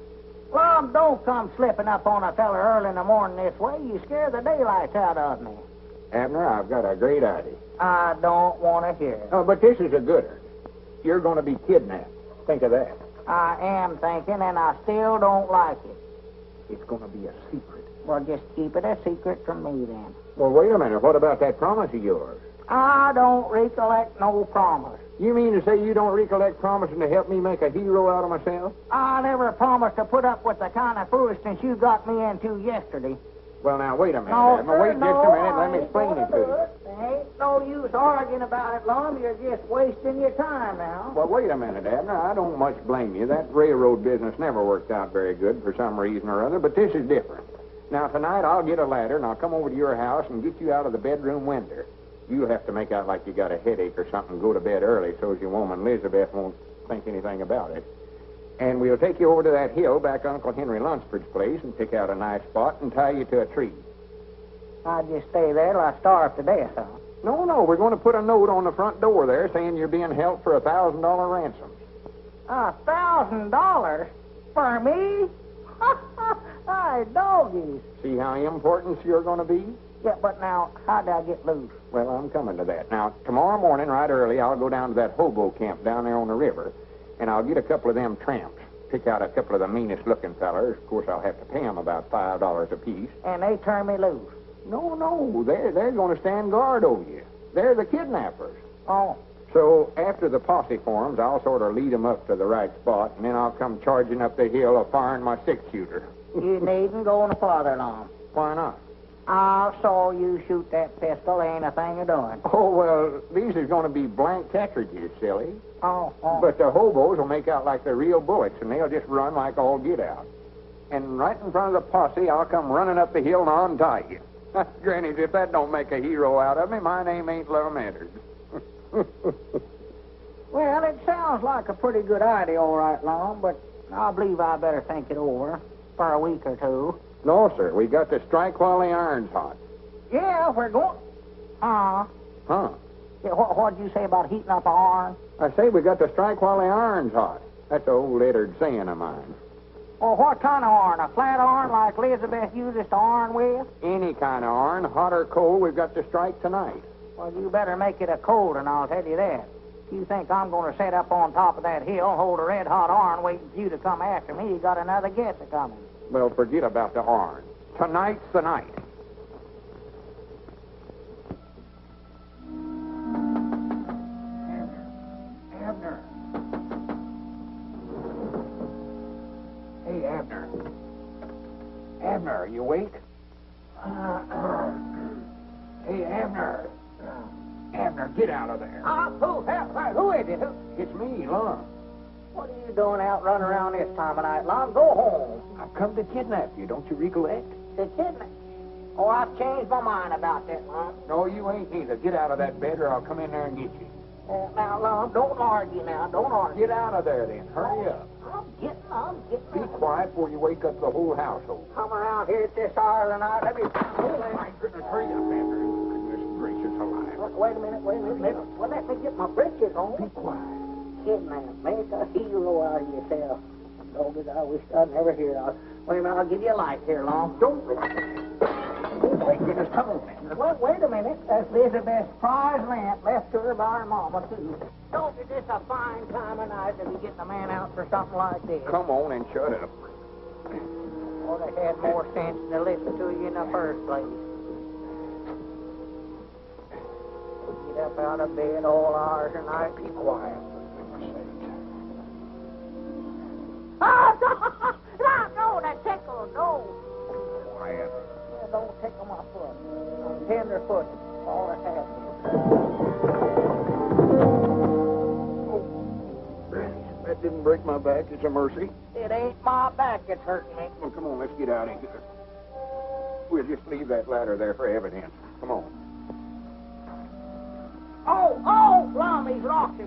Lum, don't come slipping up on a fella early in the morning this way. You scare the daylights out of me. Abner, I've got a great idea. I don't want to hear it. Oh, but this is a good one. You're going to be kidnapped. Think of that. I am thinking, and I still don't like it. It's going to be a secret. Well, just keep it a secret from me, then. Well, wait a minute. What about that promise of yours? I don't recollect no promise. You mean to say you don't recollect promising to help me make a hero out of myself? I never promised to put up with the kind of foolishness you got me into yesterday. Well, now, wait a minute, No, Abner. Wait sir, just a minute. Let I me ain't explain gonna it to do you. There ain't no use arguing about it, Lum. You're just wasting your time now. Well, wait a minute, Abner. I don't much blame you. That railroad business never worked out very good for some reason or other, but this is different. Now, tonight I'll get a ladder, and I'll come over to your house and get you out of the bedroom window. You'll have to make out like you got a headache or something and go to bed early so as your woman Elizabeth won't think anything about it. And we'll take you over to that hill back Uncle Henry Lunsford's place and pick out a nice spot and tie you to a tree. I'd just stay there till I starve to death, huh? No, we're going to put a note on the front door there saying you're being held for $1,000 ransom. $1,000? For me? Hi, doggies. See how important you're going to be? Yeah, but now, how'd I get loose? Well, I'm coming to that. Now, tomorrow morning, right early, I'll go down to that hobo camp down there on the river, and I'll get a couple of them tramps. Pick out a couple of the meanest-looking fellers. Of course, I'll have to pay them about $5 apiece. And they turn me loose. No, they're going to stand guard over you. They're the kidnappers. Oh. So, after the posse forms, I'll sort of lead them up to the right spot, and then I'll come charging up the hill firing my six-shooter. You needn't go no farther, Lum. Why not? I saw you shoot that pistol. Ain't a thing of doing. Oh, well, these are going to be blank cartridges, silly. Oh. But the hobos will make out like they're real bullets, and they'll just run like all get out. And right in front of the posse, I'll come running up the hill and untie you. Granny, if that don't make a hero out of me, my name ain't Lum and Abner. Well, it sounds like a pretty good idea, all right, Lum, but I believe I better think it over for a week or two. No, sir. We got to strike while the iron's hot. Yeah, we're going... Huh? Yeah, what'd you say about heating up an iron? I say we got to strike while the iron's hot. That's an old lettered saying of mine. Well, what kind of iron? A flat iron like Elizabeth uses to iron with? Any kind of iron, hot or cold, we've got to strike tonight. Well, you better make it a cold one, I'll tell you that. If you think I'm going to sit up on top of that hill and hold a red-hot iron waiting for you to come after me, you got another guess a-coming. Well, forget about the iron. Tonight's the night. Abner. Hey, Abner. Abner, are you awake? Hey, Abner. Abner, get out of there. Who is it? It's me, Lum. What are you doing out running around this time of night, Lum? Go home. I've come to kidnap you. Don't you recollect? The kidnap? Oh, I've changed my mind about that, Lum. No, you ain't either. Get out of that bed or I'll come in there and get you. Now, Lum, don't argue now. Don't argue. Get out of there, then. Hurry up. I'm getting. Be quiet before you wake up the whole household. Come around here at this hour of the night. Let me... My goodness, hurry up, Abner. Goodness gracious alive. Wait a minute. Well, let me get my britches on. Be quiet. Kidnap. Make a hero out of yourself. Dogged, I wish I'd never hear of it. Wait a minute, I'll give you a light here, Lum. Don't... Oh, my goodness, come on, Abner. Well, wait a minute. That's Elizabeth's prize lamp left to her by her mama, too. Don't is this a fine time of night to be getting a man out for something like this? Come on and shut up. Well, they had more sense to listen to you in the first place. Get up out of bed all hours of night. Be quiet, for goodness sake. Oh, no, that tickle, no. Quiet. Yeah, don't tickle my foot. I'm tender foot. All that happens. That didn't break my back. It's a mercy. It ain't my back that's hurting me. Well, come on, let's get out of here. We'll just leave that ladder there for evidence. Come on. Oh, Lum, he's lost it.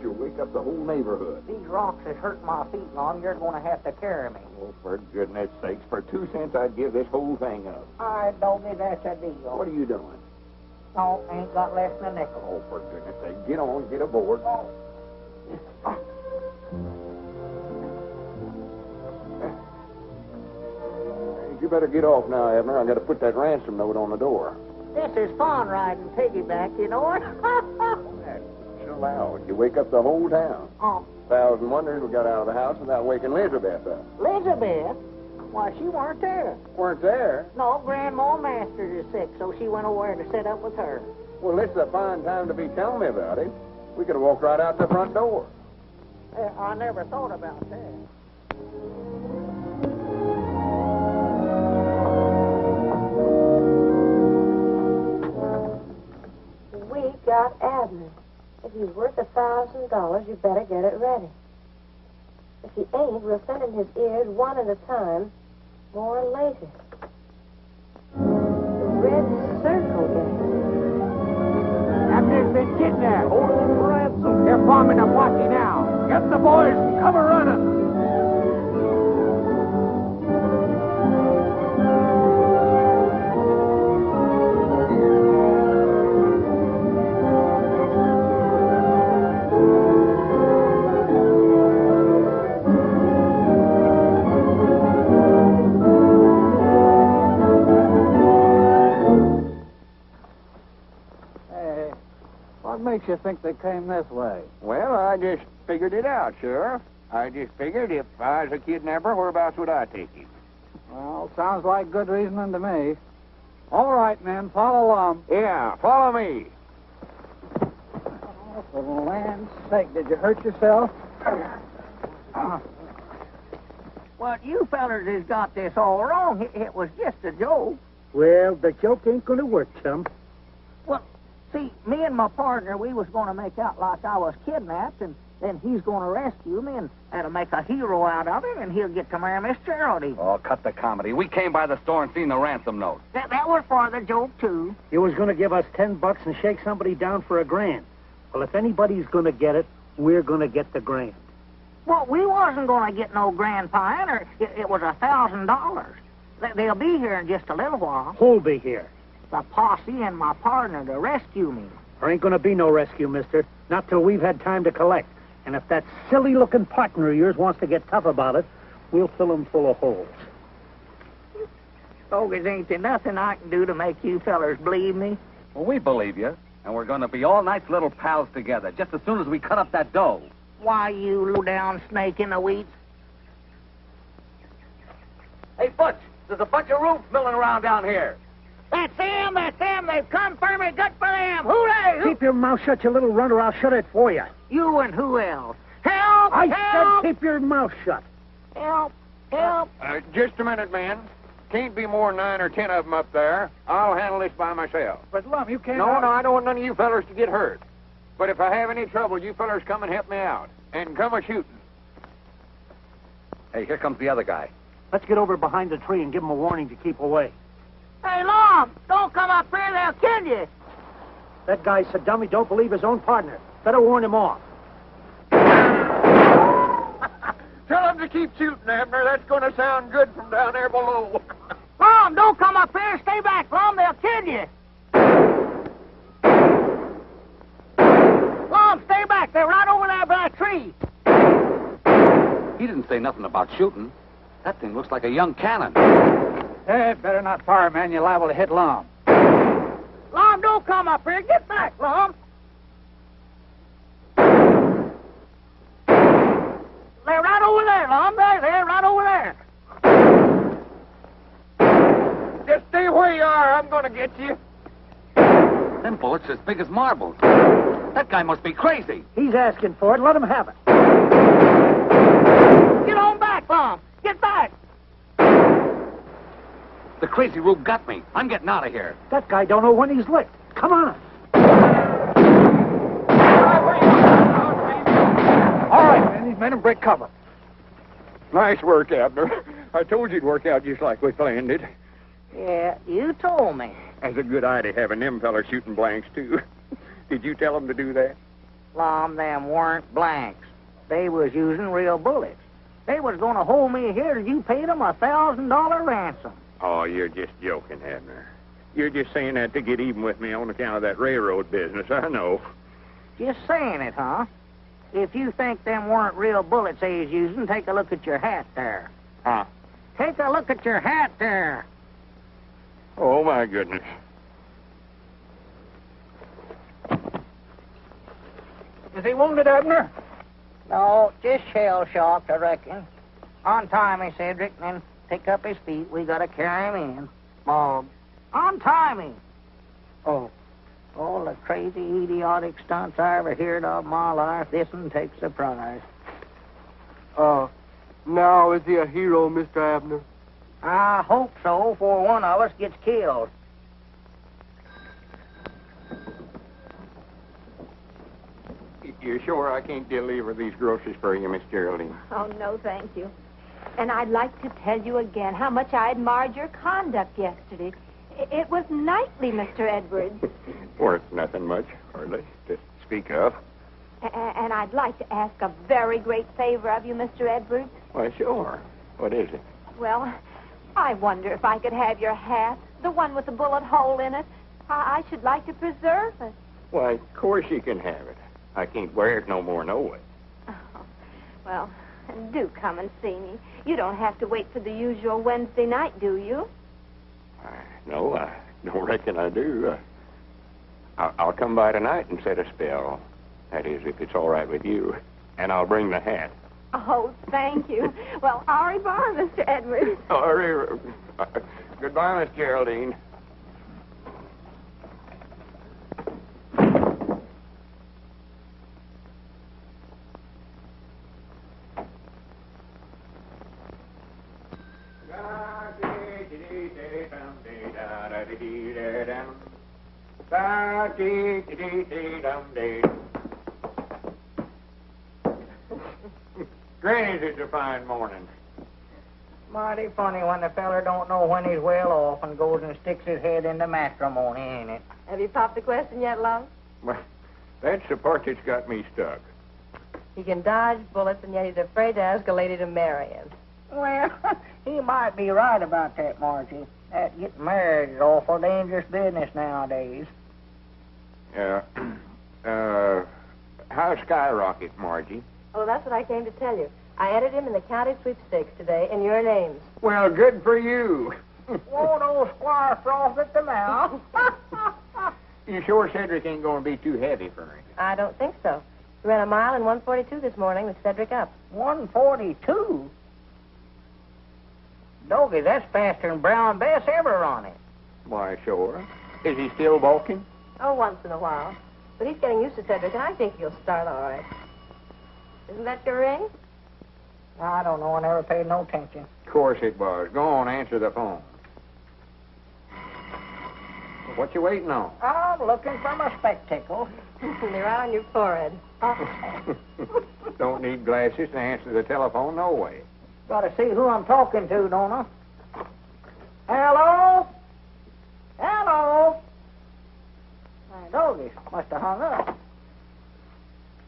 You'll wake up the whole neighborhood. These rocks is hurting my feet, Lum. You're going to have to carry me. Oh, for goodness sakes, for 2 cents I'd give this whole thing up. All right, doggy, that's a deal. What are you doing? No, ain't got less than a nickel. Oh, for goodness sake, get on, get aboard. You better get off now, Abner. I got to put that ransom note on the door. This is fun riding piggyback, you know it? Chill out. You wake up the whole town. Oh, 1,000 wonders we got out of the house without waking Elizabeth up. Elizabeth? Why, she weren't there. Weren't there? No, Grandma Masters is sick, so she went over to sit up with her. Well, this is a fine time to be telling me about it. We could have walked right out the front door. I never thought about that. We got Abner. If he's worth $1,000, you better get it ready. If he ain't, we'll send him his ears one at a time, more later. The Red Circle Gang. Abner's been kidnapped. Hold him for ransom. They're bombing Apache now. Get the boys and cover running. What makes you think they came this way? Well, I just figured it out, Sheriff. I just figured if I was a kidnapper, whereabouts would I take him? Well, sounds like good reasoning to me. All right, men, follow along. Yeah, follow me. Oh, for the land's sake, did you hurt yourself? Well, you fellers has got this all wrong. It was just a joke. Well, the joke ain't going to work, chum. Well, see, me and my partner, we was going to make out like I was kidnapped, and then he's going to rescue me and that'll make a hero out of him, and he'll get to marry Miss Geraldine. Oh, cut the comedy. We came by the store and seen the ransom note. That was for the joke, too. You was going to give us $10 and shake somebody down for $1,000. Well, if anybody's going to get it, we're going to get the $1,000. Well, we wasn't going to get no grand pioneer. It was $1,000. They'll be here in just a little while. Who'll be here? The posse and my partner to rescue me. There ain't going to be no rescue, mister. Not till we've had time to collect. And if that silly-looking partner of yours wants to get tough about it, we'll fill him full of holes. Bogus, ain't there nothing I can do to make you fellers believe me? Well, we believe you, and we're going to be all nice little pals together just as soon as we cut up that dough. Why, you low-down snake in the weeds? Hey, Butch, there's a bunch of rooms milling around down here. That's them, that's them. They've come for me. Good for them. Hooray! Keep your mouth shut, you little runner. I'll shut it for you. You and who else? Help! I help! said keep your mouth shut. Help! Help! Just a minute, men. Can't be more than 9 or 10 of them up there. I'll handle this by myself. But, Lum, you can't... No, I don't want none of you fellers to get hurt. But if I have any trouble, you fellers come and help me out. And come a-shooting. Hey, here comes the other guy. Let's get over behind the tree and give him a warning to keep away. Hey, Lum! Don't come up here. They'll kill you. That guy's so dumb he don't believe his own partner. Better warn him off. Tell them to keep shooting, Abner. That's going to sound good from down there below. Lum, don't come up here. Stay back, Lum. They'll kill you. Lum, stay back. They're right over there by that tree. He didn't say nothing about shooting. That thing looks like a young cannon. Hey, better not fire, man. You're liable to hit Lum. Lum, don't come up here. Get back, Lum. They're right over there, Lum. They're right over there. Just stay where you are. I'm going to get you. Them bullets are as big as marbles. That guy must be crazy. He's asking for it. Let him have it. Get on back, Lum. Get back. The crazy rube got me. I'm getting out of here. That guy don't know when he's licked. Come on. All right, man. These men break cover. Nice work, Abner. I told you it'd work out just like we planned it. Yeah, you told me. That's a good idea, having them fellas shooting blanks, too. Did you tell them to do that? Lum, them weren't blanks. They was using real bullets. They was going to hold me here till you paid them $1,000 ransom. Oh, you're just joking, Abner. You're just saying that to get even with me on account of that railroad business, I know. Just saying it, huh? If you think them weren't real bullets they was using, take a look at your hat there. Huh? Take a look at your hat there. Oh, my goodness. Is he wounded, Abner? No, just shell-shocked, I reckon. Untie me, Cedric, and then pick up his feet. We gotta carry him in. Mom. Untie me. Oh. All the crazy, idiotic stunts I ever heard of in my life, this one takes the prize. Now is he a hero, Mr. Abner? I hope so, before one of us gets killed. You sure I can't deliver these groceries for you, Miss Geraldine? Oh, no, thank you. And I'd like to tell you again how much I admired your conduct yesterday. It was knightly, Mr. Edwards. Worth nothing much, hardly, to speak of. And I'd like to ask a very great favor of you, Mr. Edwards. Why, sure. What is it? Well, I wonder if I could have your hat, the one with the bullet hole in it. I should like to preserve it. Why, of course you can have it. I can't wear it no more, no way. Oh, well, do come and see me. You don't have to wait for the usual Wednesday night, do you? No, I don't reckon I do. I'll come by tonight and set a spell. That is, if it's all right with you. And I'll bring the hat. Oh, thank you. Well, au revoir, Mr. Edwards. Goodbye, Miss Geraldine. Granny's, it's a fine morning. Mighty funny when the feller don't know when he's well off and goes and sticks his head into matrimony, ain't it? Have you popped the question yet, Lum? Well, that's the part that's got me stuck. He can dodge bullets, and yet he's afraid to ask a lady to marry him. Well, he might be right about that, Margie. That getting married is awful dangerous business nowadays. How's Skyrocket, Margie? Oh, that's what I came to tell you. I entered him in the county sweepstakes today in your names. Well, good for you. Won't old Squire froth at the mouth? You sure Cedric ain't going to be too heavy for him? I don't think so. He ran a mile in 1:42 this morning with Cedric up. 1:42? Doggy, that's faster than Brown Bess ever run it. Why, sure. Is he still balking? Oh, once in a while. But he's getting used to Cedric, and I think he'll start all right. Isn't that your ring? I don't know. I never paid no attention. Of course it was. Go on, answer the phone. What you waiting on? I'm looking for my spectacles. They're right on your forehead. Don't need glasses to answer the telephone, no way. Gotta see who I'm talking to, don't I? Hello? Hello? My doggies must have hung up.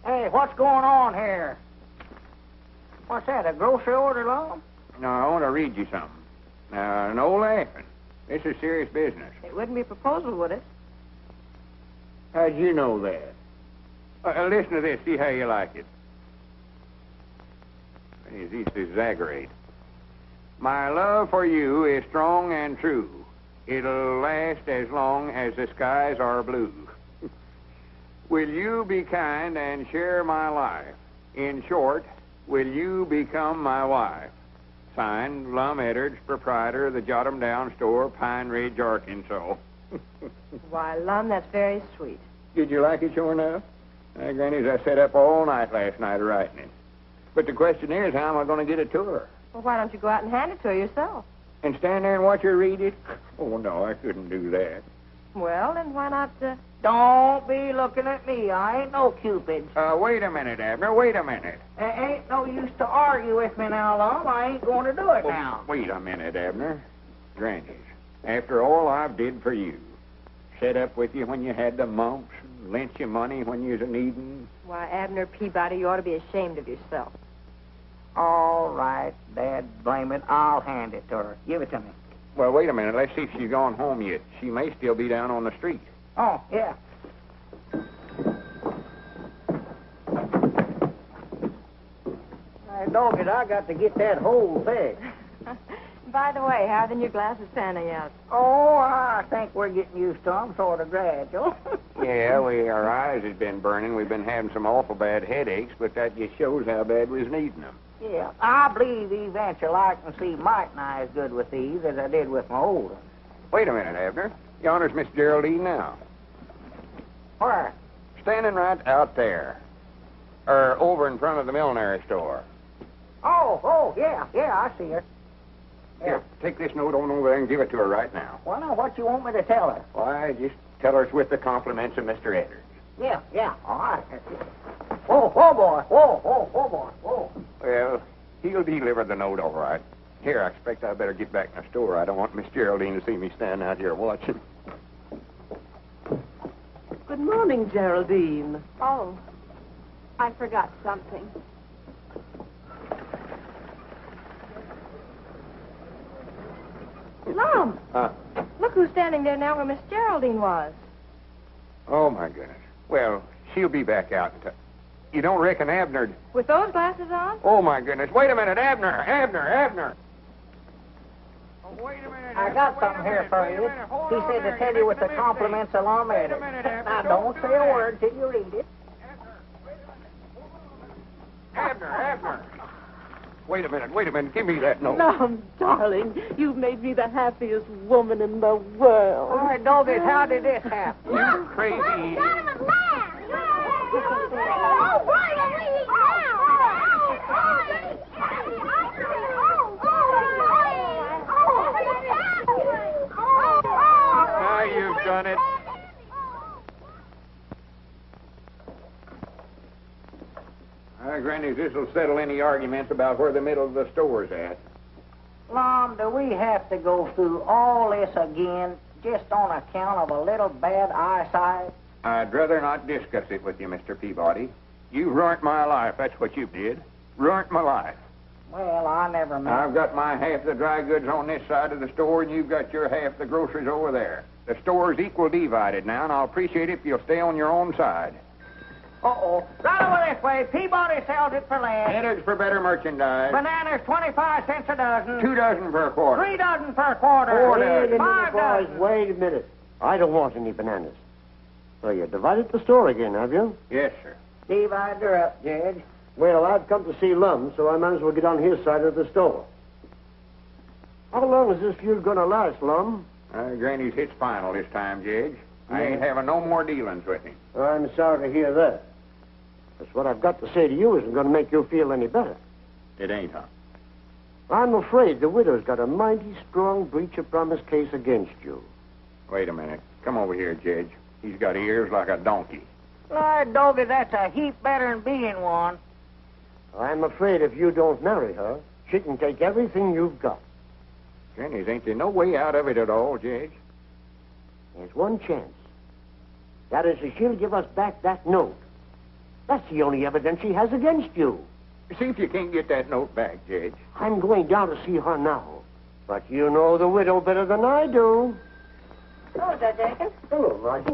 Hey, what's going on here? What's that, a grocery order, Lum? No, I want to read you something. Now, no laughing. This is serious business. It wouldn't be a proposal, would it? How'd you know that? Listen to this. See how you like it. He's used to exaggerate. My love for you is strong and true. It'll last as long as the skies are blue. Will you be kind and share my life? In short, will you become my wife? Signed, Lum Edwards, proprietor of the Jot 'em Down store, Pine Ridge, Arkansas. Why, Lum, that's very sweet. Did you like it sure enough? Granny's, I sat up all night last night writing it. But the question is, how am I going to get it to her? Well, why don't you go out and hand it to her yourself? And stand there and watch her read it? Oh, no, I couldn't do that. Well, then why not... Don't be looking at me. I ain't no Cupid. Wait a minute, Abner. Wait a minute. Ain't no use to argue with me now, Lum. I ain't going to do it now. Wait a minute, Abner. Granny's, after all I've did for you, Set up with you when you had the mumps, and lent you money when you was a-needing. Why, Abner Peabody, you ought to be ashamed of yourself. All right, Dad, blame it. I'll hand it to her. Give it to me. Well, wait a minute. Let's see if she's gone home yet. She may still be down on the street. Oh, yeah. Hey, dog it, I got to get that whole thing. By the way, how are the new glasses panning out? Oh, I think we're getting used to them, sort of gradual. Yeah, our eyes has been burning. We've been having some awful bad headaches, but that just shows how bad we was needing them. Yeah, I believe eventually I can see might nigh as good with these as I did with my old ones. Wait a minute, Abner. Yonder's Miss Geraldine now. Where? Standing right out there. Or over in front of the millinery store. Oh, yeah, I see her. Here, take this note on over there and give it to her right now. Well, now, what you want me to tell her? Why, just tell her it's with the compliments of Mr. Edwards. Yeah, all right. Whoa, boy. Whoa. Well, he'll deliver the note all right. Here, I expect I better get back in the store. I don't want Miss Geraldine to see me standing out here watching. Good morning, Geraldine. Oh, I forgot something. Lum! Look who's standing there now where Miss Geraldine was. Oh, my goodness. Well, she'll be back out in time. You don't reckon Abner... With those glasses on? Oh, my goodness. Wait a minute, Abner. Oh, wait a minute. I got something here for you. He said to tell you with the compliments of Lum and Abner. Now, don't say a word till you read it. Abner. Wait a minute. Give me that note. Lum, darling, you've made me the happiest woman in the world. All right, doggies, how did this happen? You crazy... Now you've done it. Granny, this'll settle any arguments about where the middle of the store's at. Lum, do we have to go through all this again just on account of a little bad eyesight? I'd rather not discuss it with you, Mr. Peabody. You ruined my life, that's what you did. Ruined my life. Well, I never meant... I've got my half the dry goods on this side of the store, and you've got your half the groceries over there. The store's equal divided now, and I'll appreciate it if you'll stay on your own side. Uh-oh. Right over this way. Peabody sells it for less. Headers for better merchandise. Bananas, 25 cents a dozen. 2 dozen per quarter. 3 dozen per quarter. 4 dozen. 5 dozen. Wait a minute. I don't want any bananas. So you divided the store again, have you? Yes, sir. Divide her up, Judge. Well, I've come to see Lum, so I might as well get on his side of the store. How long is this feud going to last, Lum? Granny's hit's final this time, Judge. I ain't having no more dealings with him. I'm sorry to hear that. That's what I've got to say to you isn't going to make you feel any better. It ain't, huh? I'm afraid the widow's got a mighty strong breach of promise case against you. Wait a minute. Come over here, Judge. He's got ears like a donkey. Lord, doggy, that's a heap better than being one. I'm afraid if you don't marry her, she can take everything you've got. Granny's, ain't there no way out of it at all, Judge? There's one chance. That is, if she'll give us back that note. That's the only evidence she has against you. See if you can't get that note back, Judge. I'm going down to see her now. But you know the widow better than I do. Hello, Judge Aiken. Hello, Margie.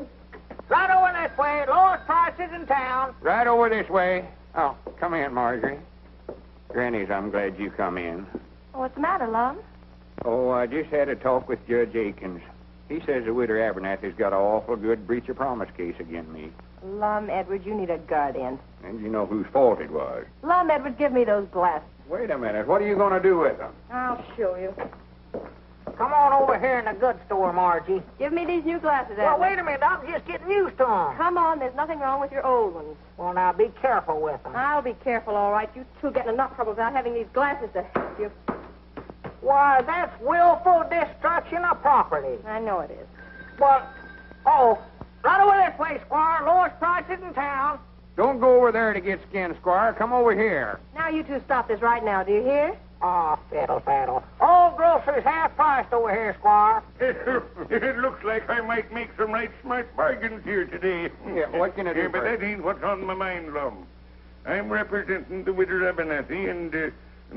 Right over this way. Lowest prices in town. Right over this way. Oh, come in, Marjorie. Granny's, I'm glad you come in. What's the matter, Lum? Oh, I just had a talk with Judge Aikens. He says the widow Abernathy's got an awful good breach of promise case against me. Lum, Edward, you need a guardian. And you know whose fault it was. Lum, Edward, give me those glasses. Wait a minute. What are you going to do with them? I'll show you. Come on over here in the goods store, Margie. Give me these new glasses, Well, Edward. wait a minute. I'm just getting used to them. Come on, there's nothing wrong with your old ones. Well, now, be careful with them. I'll be careful, all right. You two getting enough trouble without having these glasses to help you. Why, that's willful destruction of property. I know it is. Well, right over this way, Squire. Lowest prices in town. Don't go over there to get skinned, Squire. Come over here. Now you two stop this right now, do you hear? Oh, fiddle faddle. Old grocery groceries half-priced over here, Squire. It looks like I might make some right smart bargains here today. Yeah, what can I do But for you? that ain't what's on my mind, Lum. I'm representing the widow Abernathy and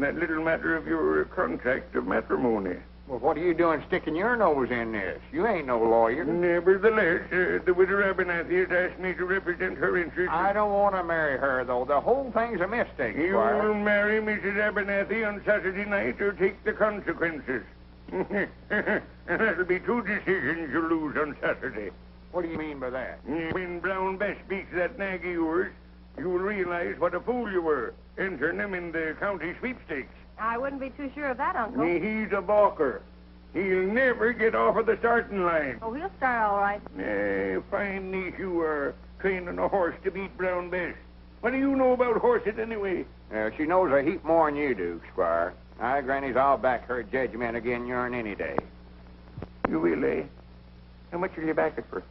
that little matter of your contract of matrimony. Well, what are you doing sticking your nose in this? You ain't no lawyer. Nevertheless, the widow Abernathy has asked me to represent her interests. I don't want to marry her, though. The whole thing's a mistake, Squire. You'll marry Mrs. Abernathy on Saturday night or take the consequences. And that'll be two decisions you'll lose on Saturday. What do you mean by that? When Brown Bess beats that nag of yours, you'll realize what a fool you were, entering him in the county sweepstakes. I wouldn't be too sure of that, Uncle. He's a balker. He'll never get off of the starting line. Oh, he'll start all right. Fine niece you are, training a horse to beat Brown Bess. What do you know about horses anyway? She knows a heap more than you do, Squire. Aye, Grannies, I'll back her judgment again yourn any day. You will, eh? How much will you back it for?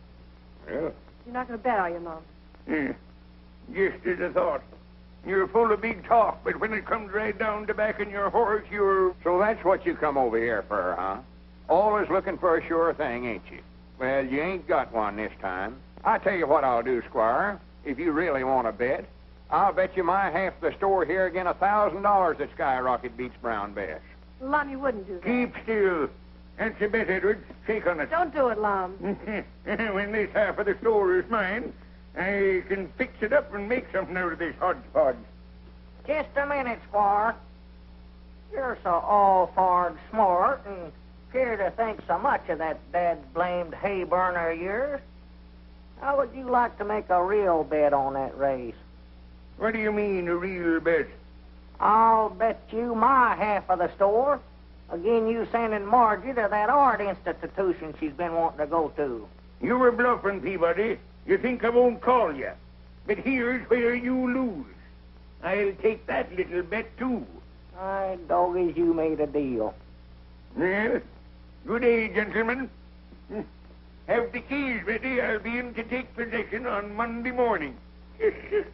Well, You're not going to bet, are you, Mom? Just as I thought. You're full of big talk, but when it comes right down to backing your horse, you're... so that's what you come over here for, huh? Always looking for a sure thing, ain't you? Well, you ain't got one this time. I tell you what I'll do, Squire. If you really want to bet, I'll bet you my half the store here again $1,000 that Skyrocket beats Brown Bess. Lum, you wouldn't do that. Keep still. That's a bet, Edward. Shake on it. Don't do it, Lum. When this half of the store is mine, I can fix it up and make something out of this hodgepodge. Just a minute, Squire. You're so all-farred smart and appear to think so much of that dad-blamed hay burner of yours. How would you like to make a real bet on that race? What do you mean, a real bet? I'll bet you my half of the store. Again, you sending Margie to that art institution she's been wanting to go to. You were bluffing, Peabody. You think I won't call you. But here's where you lose. I'll take that little bet, too. Aye, doggies, you made a deal. Well, good day, gentlemen. Have the keys ready. I'll be in to take possession on Monday morning. Good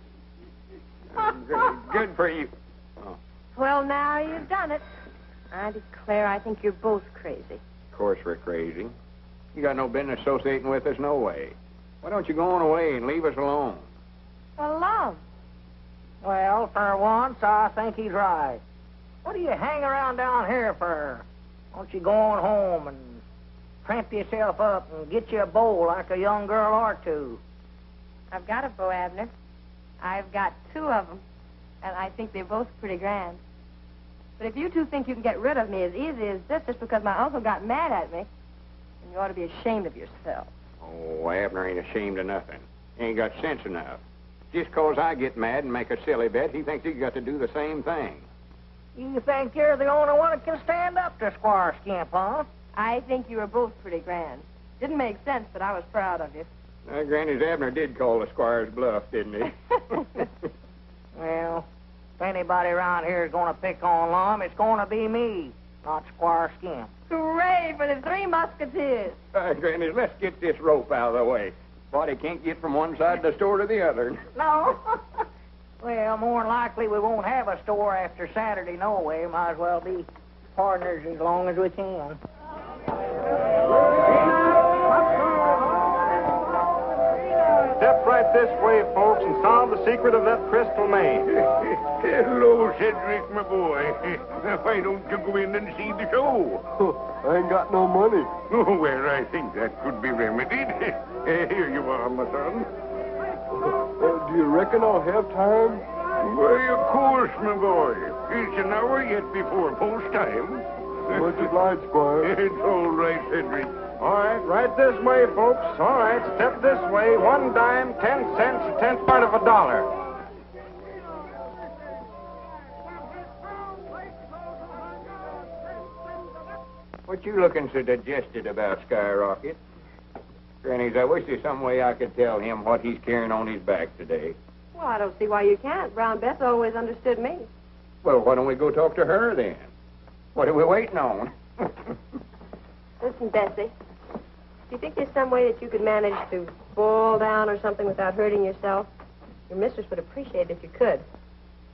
for you. Oh. Well, now you've done it. I declare, I think you're both crazy. Of course we're crazy. You got no business associating with us, no way. Why don't you go on away and leave us alone? Well, Lum. Well, for once, I think he's right. What do you hang around down here for? Why don't you go on home and tramp yourself up and get you a bow like a young girl or two? I've got a bow, Abner. I've got 2 of them, and I think they're both pretty grand. But if you two think you can get rid of me as easy as this just because my uncle got mad at me, then you ought to be ashamed of yourself. Oh, Abner ain't ashamed of nothing. He ain't got sense enough. Just 'cause I get mad and make a silly bet, he thinks he's got to do the same thing. You think you're the only one that can stand up to Squire Skimp, huh? I think you were both pretty grand. Didn't make sense, but I was proud of you. Granny's Abner did call the squire's bluff, didn't he? Well, if anybody around here is going to pick on Lum, it's going to be me, not Squire Skimp. Hooray for the 3 Musketeers. Granny, let's get this rope out of the way. Body can't get from one side of the store to the other. No. Well, more than likely we won't have a store after Saturday, no way. Might as well be partners as long as we can. Step right this way, folks, and solve the secret of that crystal maze. Hello, Cedric, my boy. Why don't you go in and see the show? I ain't got no money. Oh, well, I think that could be remedied. Here you are, my son. Do you reckon I'll have time? Why, of course, my boy. It's an hour yet before post time. Much obliged, Squire. It's all right, Cedric. All right, right this way, folks. All right, step this way. 1 dime, 10 cents, a 10th part of a dollar. What you looking so digested about, Skyrocket? Grannies, I wish there's some way I could tell him what he's carrying on his back today. Well, I don't see why you can't. Brown Bess always understood me. Well, why don't we go talk to her, then? What are we waiting on? Listen, Bessie. Do you think there's some way that you could manage to fall down or something without hurting yourself? Your mistress would appreciate it if you could.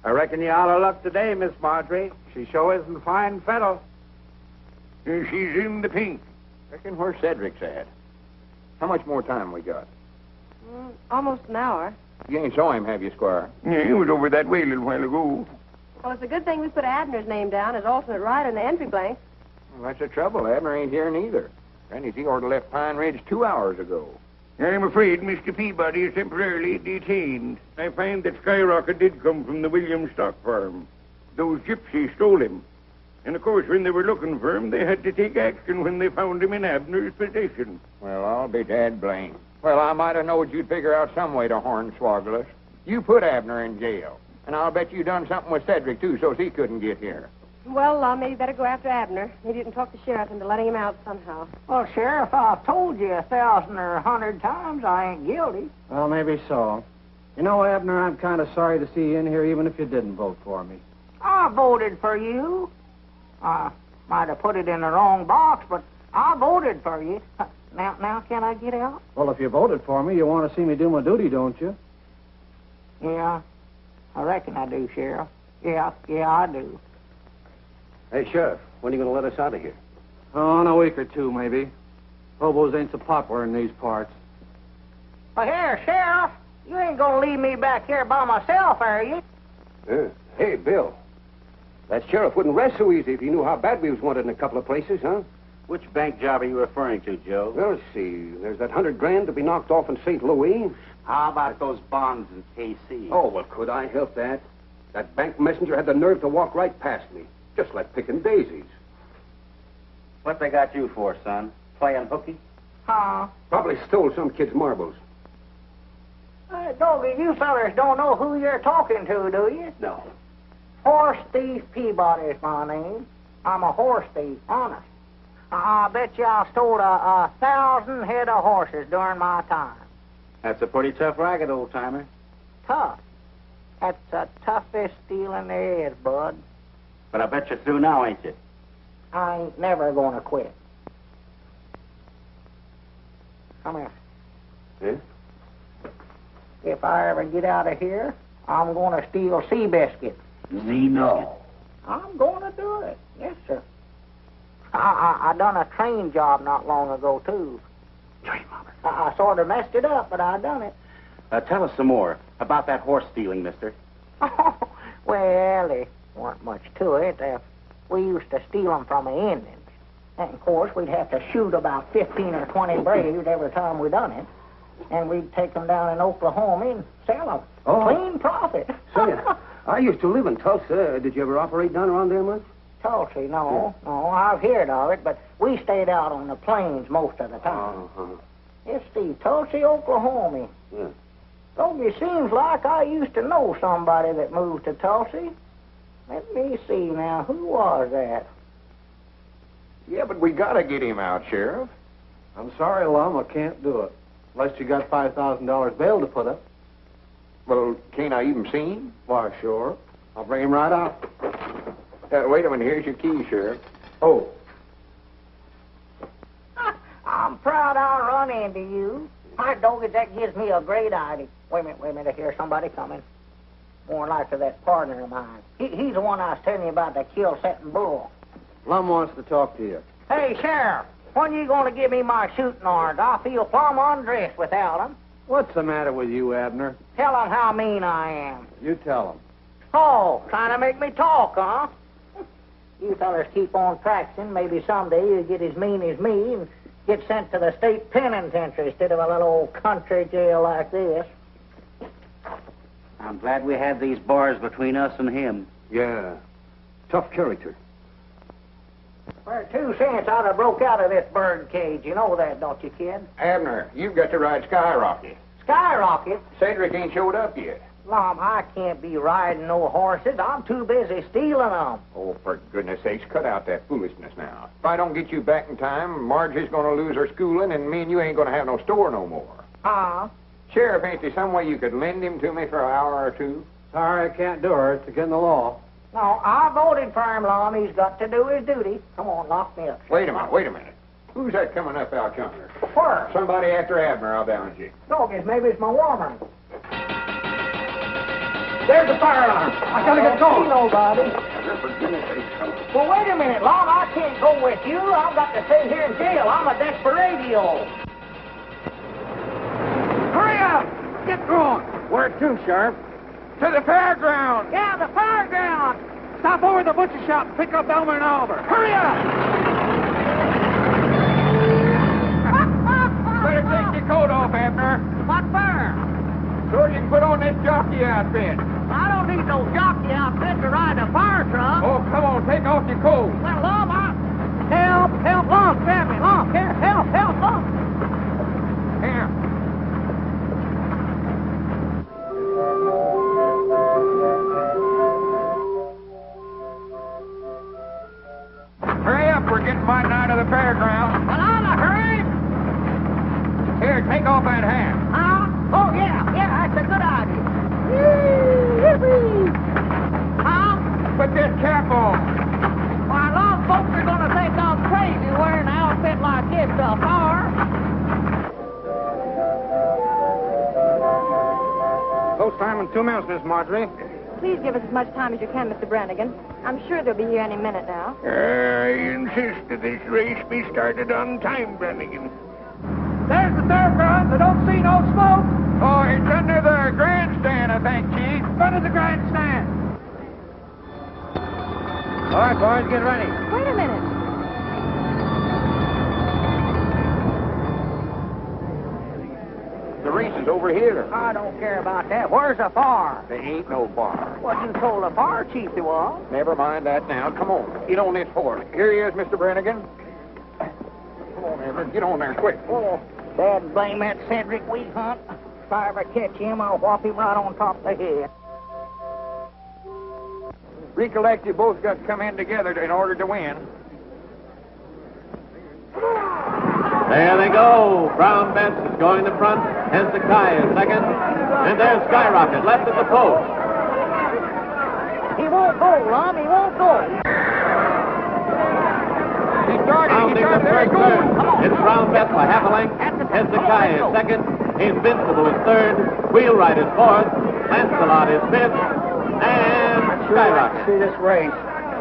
I reckon you're out of luck today, Miss Marjorie. She sure isn't fine fettle. She's in the pink. Reckon where Cedric's at. How much more time we got? Almost an hour. You ain't saw him, have you, Squire? Yeah, he was over that way a little while ago. Well, it's a good thing we put Abner's name down as alternate rider in the entry blank. Well, that's the trouble. Abner ain't here neither. Granny's he ought to left Pine Ridge 2 hours ago. I'm afraid Mr. Peabody is temporarily detained. I find that Skyrocket did come from the Williams stock farm. Those gypsies stole him. And, of course, when they were looking for him, they had to take action when they found him in Abner's possession. Well, I'll be dad blamed. Well, I might have knowed you'd figure out some way to hornswoggle us. You put Abner in jail. And I'll bet you done something with Cedric, too, so he couldn't get here. Well, maybe better go after Abner. Maybe you can talk the sheriff into letting him out somehow. Well, Sheriff, I've told you 1,000 or 100 times I ain't guilty. Well, maybe so. You know, Abner, I'm kind of sorry to see you in here, even if you didn't vote for me. I voted for you. I might have put it in the wrong box, but I voted for you. Now, can I get out? Well, if you voted for me, you want to see me do my duty, don't you? Yeah, I reckon I do, Sheriff. Yeah, I do. Hey, Sheriff, when are you going to let us out of here? Oh, in a week or two, maybe. Hobos ain't so popular in these parts. Well, here, Sheriff, you ain't going to leave me back here by myself, are you? Hey, Bill. That sheriff wouldn't rest so easy if he knew how bad we was wanted in a couple of places, huh? Which bank job are you referring to, Joe? Well, let's see. There's that $100,000 to be knocked off in St. Louis. How about those bonds in KC? Oh, well, could I help that? That bank messenger had the nerve to walk right past me, just like picking daisies. What they got you for, son? Playing hooky? Huh? Probably stole some kid's marbles. Doggy, you fellers don't know who you're talking to, do you? No. Horse Thief Peabody is my name. I'm a horse thief, honest. I bet you I stole 1,000 head of horses during my time. That's a pretty tough racket, old-timer. Tough? That's the toughest stealing there is, bud. But I bet you're through now, ain't you? I ain't never gonna quit. Come here. Yeah? If I ever get out of here, I'm gonna steal sea biscuits. No. I'm gonna do it. Yes, sir. I done a train job not long ago, too. Train robber. I sort of messed it up, but I done it. Tell us some more about that horse stealing, mister. Well, there weren't much to it. We used to steal them from the Indians. And, of course, we'd have to shoot about 15 or 20 braves every time we done it. And we'd take them down in Oklahoma and sell them. Oh. Clean profit. Say, I used to live in Tulsa. Did you ever operate down around there much? Tulsa, no. I've heard of it, but we stayed out on the plains most of the time. Uh-huh. Let's see, Tulsa, Oklahoma. Yeah. Don't it seems like I used to know somebody that moved to Tulsa. Let me see now, who was that? Yeah, but we gotta get him out, Sheriff. I'm sorry, Lum, I can't do it. Unless you got $5,000 bail to put up. Well, can't I even see him? Why, sure. I'll bring him right out. Wait a minute, here's your key, Sheriff. Oh. I'm proud I run into you. My doggy, that gives me a great idea. Wait a minute, I hear somebody coming. More likely that partner of mine. He's the one I was telling you about that kill-setting bull. Lum wants to talk to you. Hey, Sheriff, when you going to give me my shooting irons? I feel plumb undressed without them. What's the matter with you, Abner? Tell them how mean I am. You tell him. Oh, trying to make me talk, huh? You fellas keep on practicing. Maybe someday you'll get as mean as me and get sent to the state penitentiary instead of a little old country jail like this. I'm glad we had these bars between us and him. Yeah. Tough character. For 2 cents, I'd have broke out of this bird cage. You know that, don't you, kid? Abner, you've got to ride Skyrocket. Skyrocket? Cedric ain't showed up yet. Mom, I can't be riding no horses. I'm too busy stealing them. Oh, for goodness sakes, cut out that foolishness now. If I don't get you back in time, Margie's going to lose her schooling, and me and you ain't going to have no store no more. Huh? Sheriff, ain't there some way you could lend him to me for an hour or two? Sorry, I can't do her. It's against the law. No, I voted for him, Lum. He's got to do his duty. Come on, lock me up. Wait a minute. Who's that coming up out yonder? Where? Somebody after Abner, I'll balance you. No, maybe it's my woman. There's the fire alarm. I gotta get going. I don't see nobody. for goodness sake, come. Well, wait a minute, Lum. I can't go with you. I've got to stay here in jail. I'm a desperadio. Hurry up! Get going! Where to, Sheriff? To the fairground! Yeah, the fairground. Stop over at the butcher shop and pick up Elmer and Oliver. Hurry up! Better take your coat off, Abner. What for? So you can put on this jockey outfit. I don't need no jockey outfit to ride a fire truck. Oh, come on, take off your coat. Well, Lum, help, Lum, grab me, Lum, here, help, Lum. Here. Hurry up, we're getting mighty out of the fairground. Well, I'm a hurry. Here, take off that hat. Huh? Oh, yeah, that's a good idea. Yippee! Huh? Put this cap on. Why, Lum, folks are going to think I'm crazy wearing an outfit like this to a fire. Post time in 2 minutes, Miss Marjorie. Please give us as much time as you can, Mr. Brannigan. I'm sure they'll be here any minute now. I insist that this race be started on time, Brannigan. There's the fairgrounds. I don't see no smoke. Oh, it's under the grandstand, I think, Chief. Under the grandstand. All right, boys, get ready. Wait a minute. The race is over here. I don't care about that. Where's the fire? There ain't no bar. Well, you told the fire chief there was. Never mind that now. Come on. Get on this horse. Here he is, Mr. Brannigan. Come on, Everett. Get on there quick. Oh, Dad blame that Cedric Wheat Hunt. If I ever catch him, I'll whop him right on top of the head. Recollect, you both got to come in together in order to win. There they go. Brown Bess is going to front. Hezekiah is second. And there's Skyrocket left at the post. He won't go, Lum. He won't go. Rounding the first turn. It's Brown Bess by half a length. Hezekiah is second. Invincible is third. Wheelwright is fourth. Lancelot is fifth. And Skyrocket. See this race.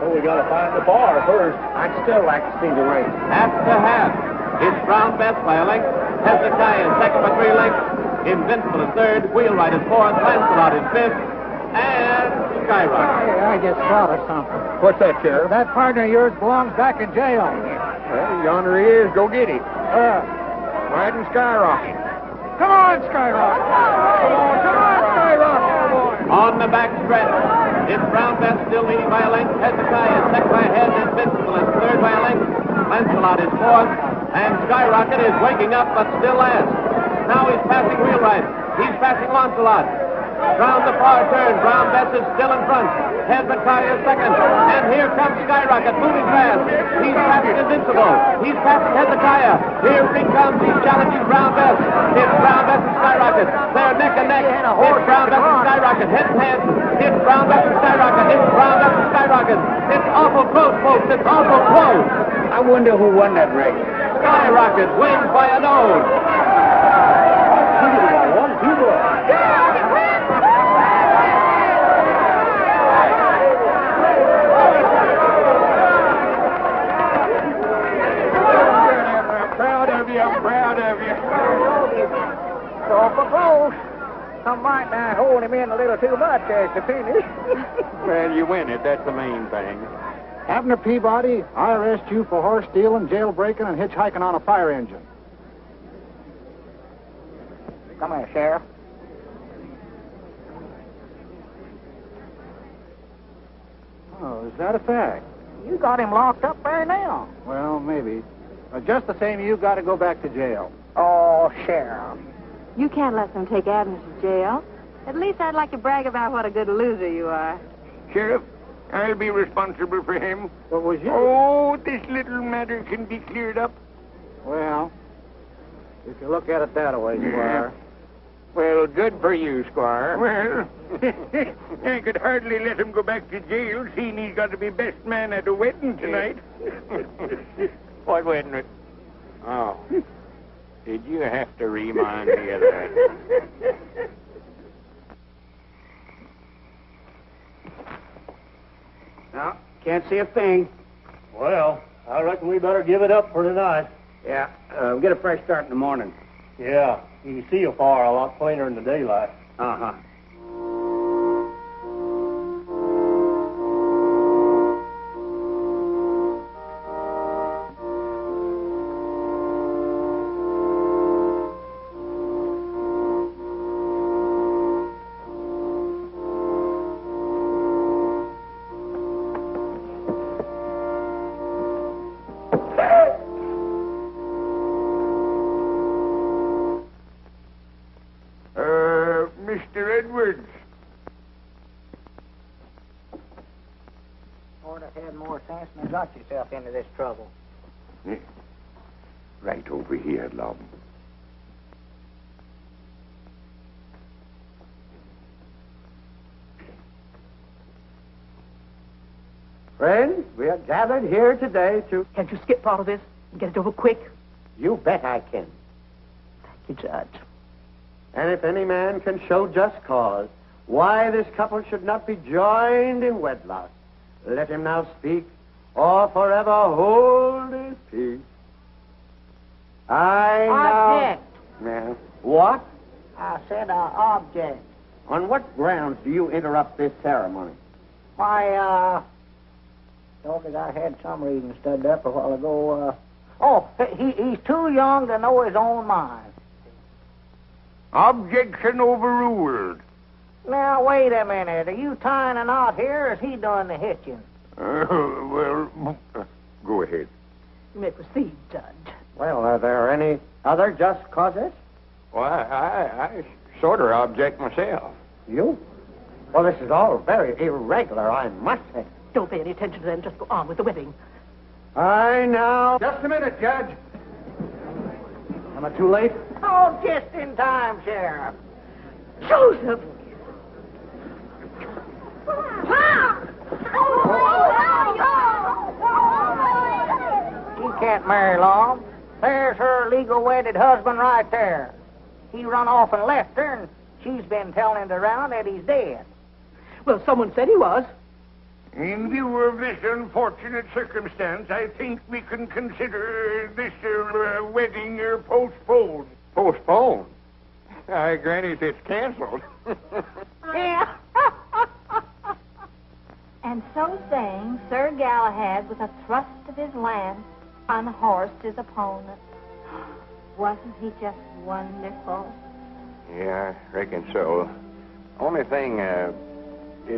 Oh, we got to find the bar first. I'd still like to see the race. Half to half. It's Brown Bess by a length. Hezekiah is second by 3 lengths. Invincible is third. Wheelwright is fourth. Lancelot is fifth. And Skyrocket. Hey, I just thought of something. What's that, Sheriff? That partner of yours belongs back in jail. Well, yonder he is. Go get him. Riding Skyrocket. Come on, Skyrocket. Come on, Skyrocket. On the back stretch, it's Brown Bess still leading by a length. Hezekiah is second by a head. Invincible is third by a length. Lancelot is fourth. And Skyrocket is waking up, but still last. Now he's passing Wheelwright. He's passing Lancelot. Round the far turn, Brown Bess is still in front. Hezekiah is second. And here comes Skyrocket, moving fast. He's passing Invincible. He's passing Hezekiah. Here he comes. He's challenging Brown Bess. It's Brown Bess and Skyrocket. They're neck and neck. It's Brown Bess and Skyrocket. Head and head. It's Brown Bess and Skyrocket. It's Brown Bess and Skyrocket. It's awful close, folks. It's awful close. I wonder who won that race. Skyrocket wins by a nose. I'm proud of you. So for close. Some might not hold him in a little too much as to finish. Well, you win it. That's the main thing. Abner Peabody, I arrest you for horse stealing, jailbreaking, and hitchhiking on a fire engine. Come here, Sheriff. Oh, is that a fact? You got him locked up there now. Well, maybe. Just the same, you've got to go back to jail. Oh, Sheriff. You can't let them take Abner to jail. At least I'd like to brag about what a good loser you are. Sheriff, I'll be responsible for him. What was you? Oh, this little matter can be cleared up. Well, if you look at it that way, Squire. Well, good for you, Squire. Well, I could hardly let him go back to jail, seeing he's got to be best man at a wedding tonight. What wedding? Oh. Did you have to remind me of that? Now, Can't see a thing. Well, I reckon we better give it up for tonight. Yeah, we'll get a fresh start in the morning. Yeah, you can see afar a lot plainer in the daylight. Uh-huh. Mr. Edwards. Ought to have had more sense than got yourself into this trouble. Right over here, Lum. Friends, we are gathered here today to... Can't you skip part of this and get it over quick? You bet I can. Thank you, Judge. And if any man can show just cause why this couple should not be joined in wedlock, let him now speak or forever hold his peace. Object. Now... What? I said object. On what grounds do you interrupt this ceremony? Why, Dawkins, I had some reading studied up a while ago. He's too young to know his own mind. Objection overruled. Now, wait a minute. Are you tying a knot here, or is he doing the hitching? Go ahead. You may proceed, Judge. Well, are there any other just causes? Well, I sort of object myself. You? Well, this is all very irregular, I must say. Don't pay any attention to them. Just go on with the wedding. I now... Just a minute, Judge. Am I too late? Oh, just in time, Sheriff. Joseph! She can't marry long. There's her legal wedded husband right there. He run off and left her, and she's been telling it around that he's dead. Well, someone said he was. In view of this unfortunate circumstance, I think we can consider this wedding postponed. Postponed? I grant it, it's canceled. Yeah. And so saying, Sir Galahad, with a thrust of his lance, unhorsed his opponent. Wasn't he just wonderful? Yeah, I reckon so. Only thing, it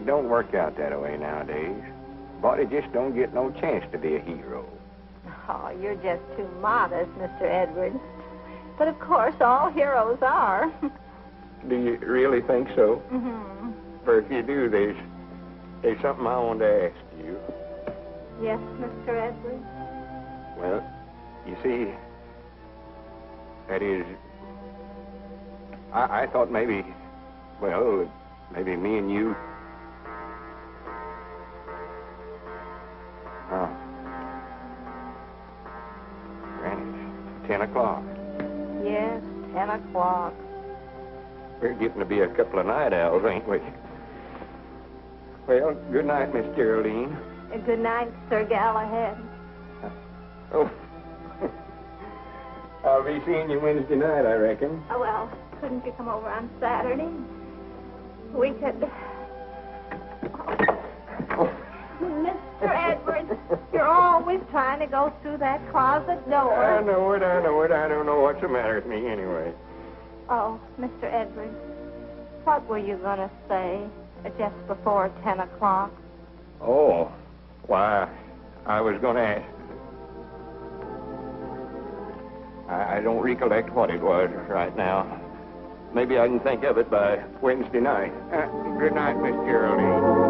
don't work out that way nowadays. Body just don't get no chance to be a hero. Oh, you're just too modest, Mr. Edwards. But of course, all heroes are. Do you really think so? Mm-hmm. For if you do, there's something I want to ask you. Yes, Mr. Edwards? Well, you see, that is, I thought maybe me and you... Oh. Granny, 10 o'clock. Yes, 10 o'clock. We're getting to be a couple of night owls, ain't we? Well, good night, Miss Geraldine. Good night, Sir Galahad. Oh. I'll be seeing you Wednesday night, I reckon. Oh, well, couldn't you come over on Saturday? We could... Oh. Mr. Edwards, you're always trying to go through that closet door. I know it. I don't know what's the matter with me anyway. Oh, Mr. Edwards, what were you going to say just before 10 o'clock? Oh, why, I was going to ask. I don't recollect what it was right now. Maybe I can think of it by Wednesday night. Good night, Miss Geraldine.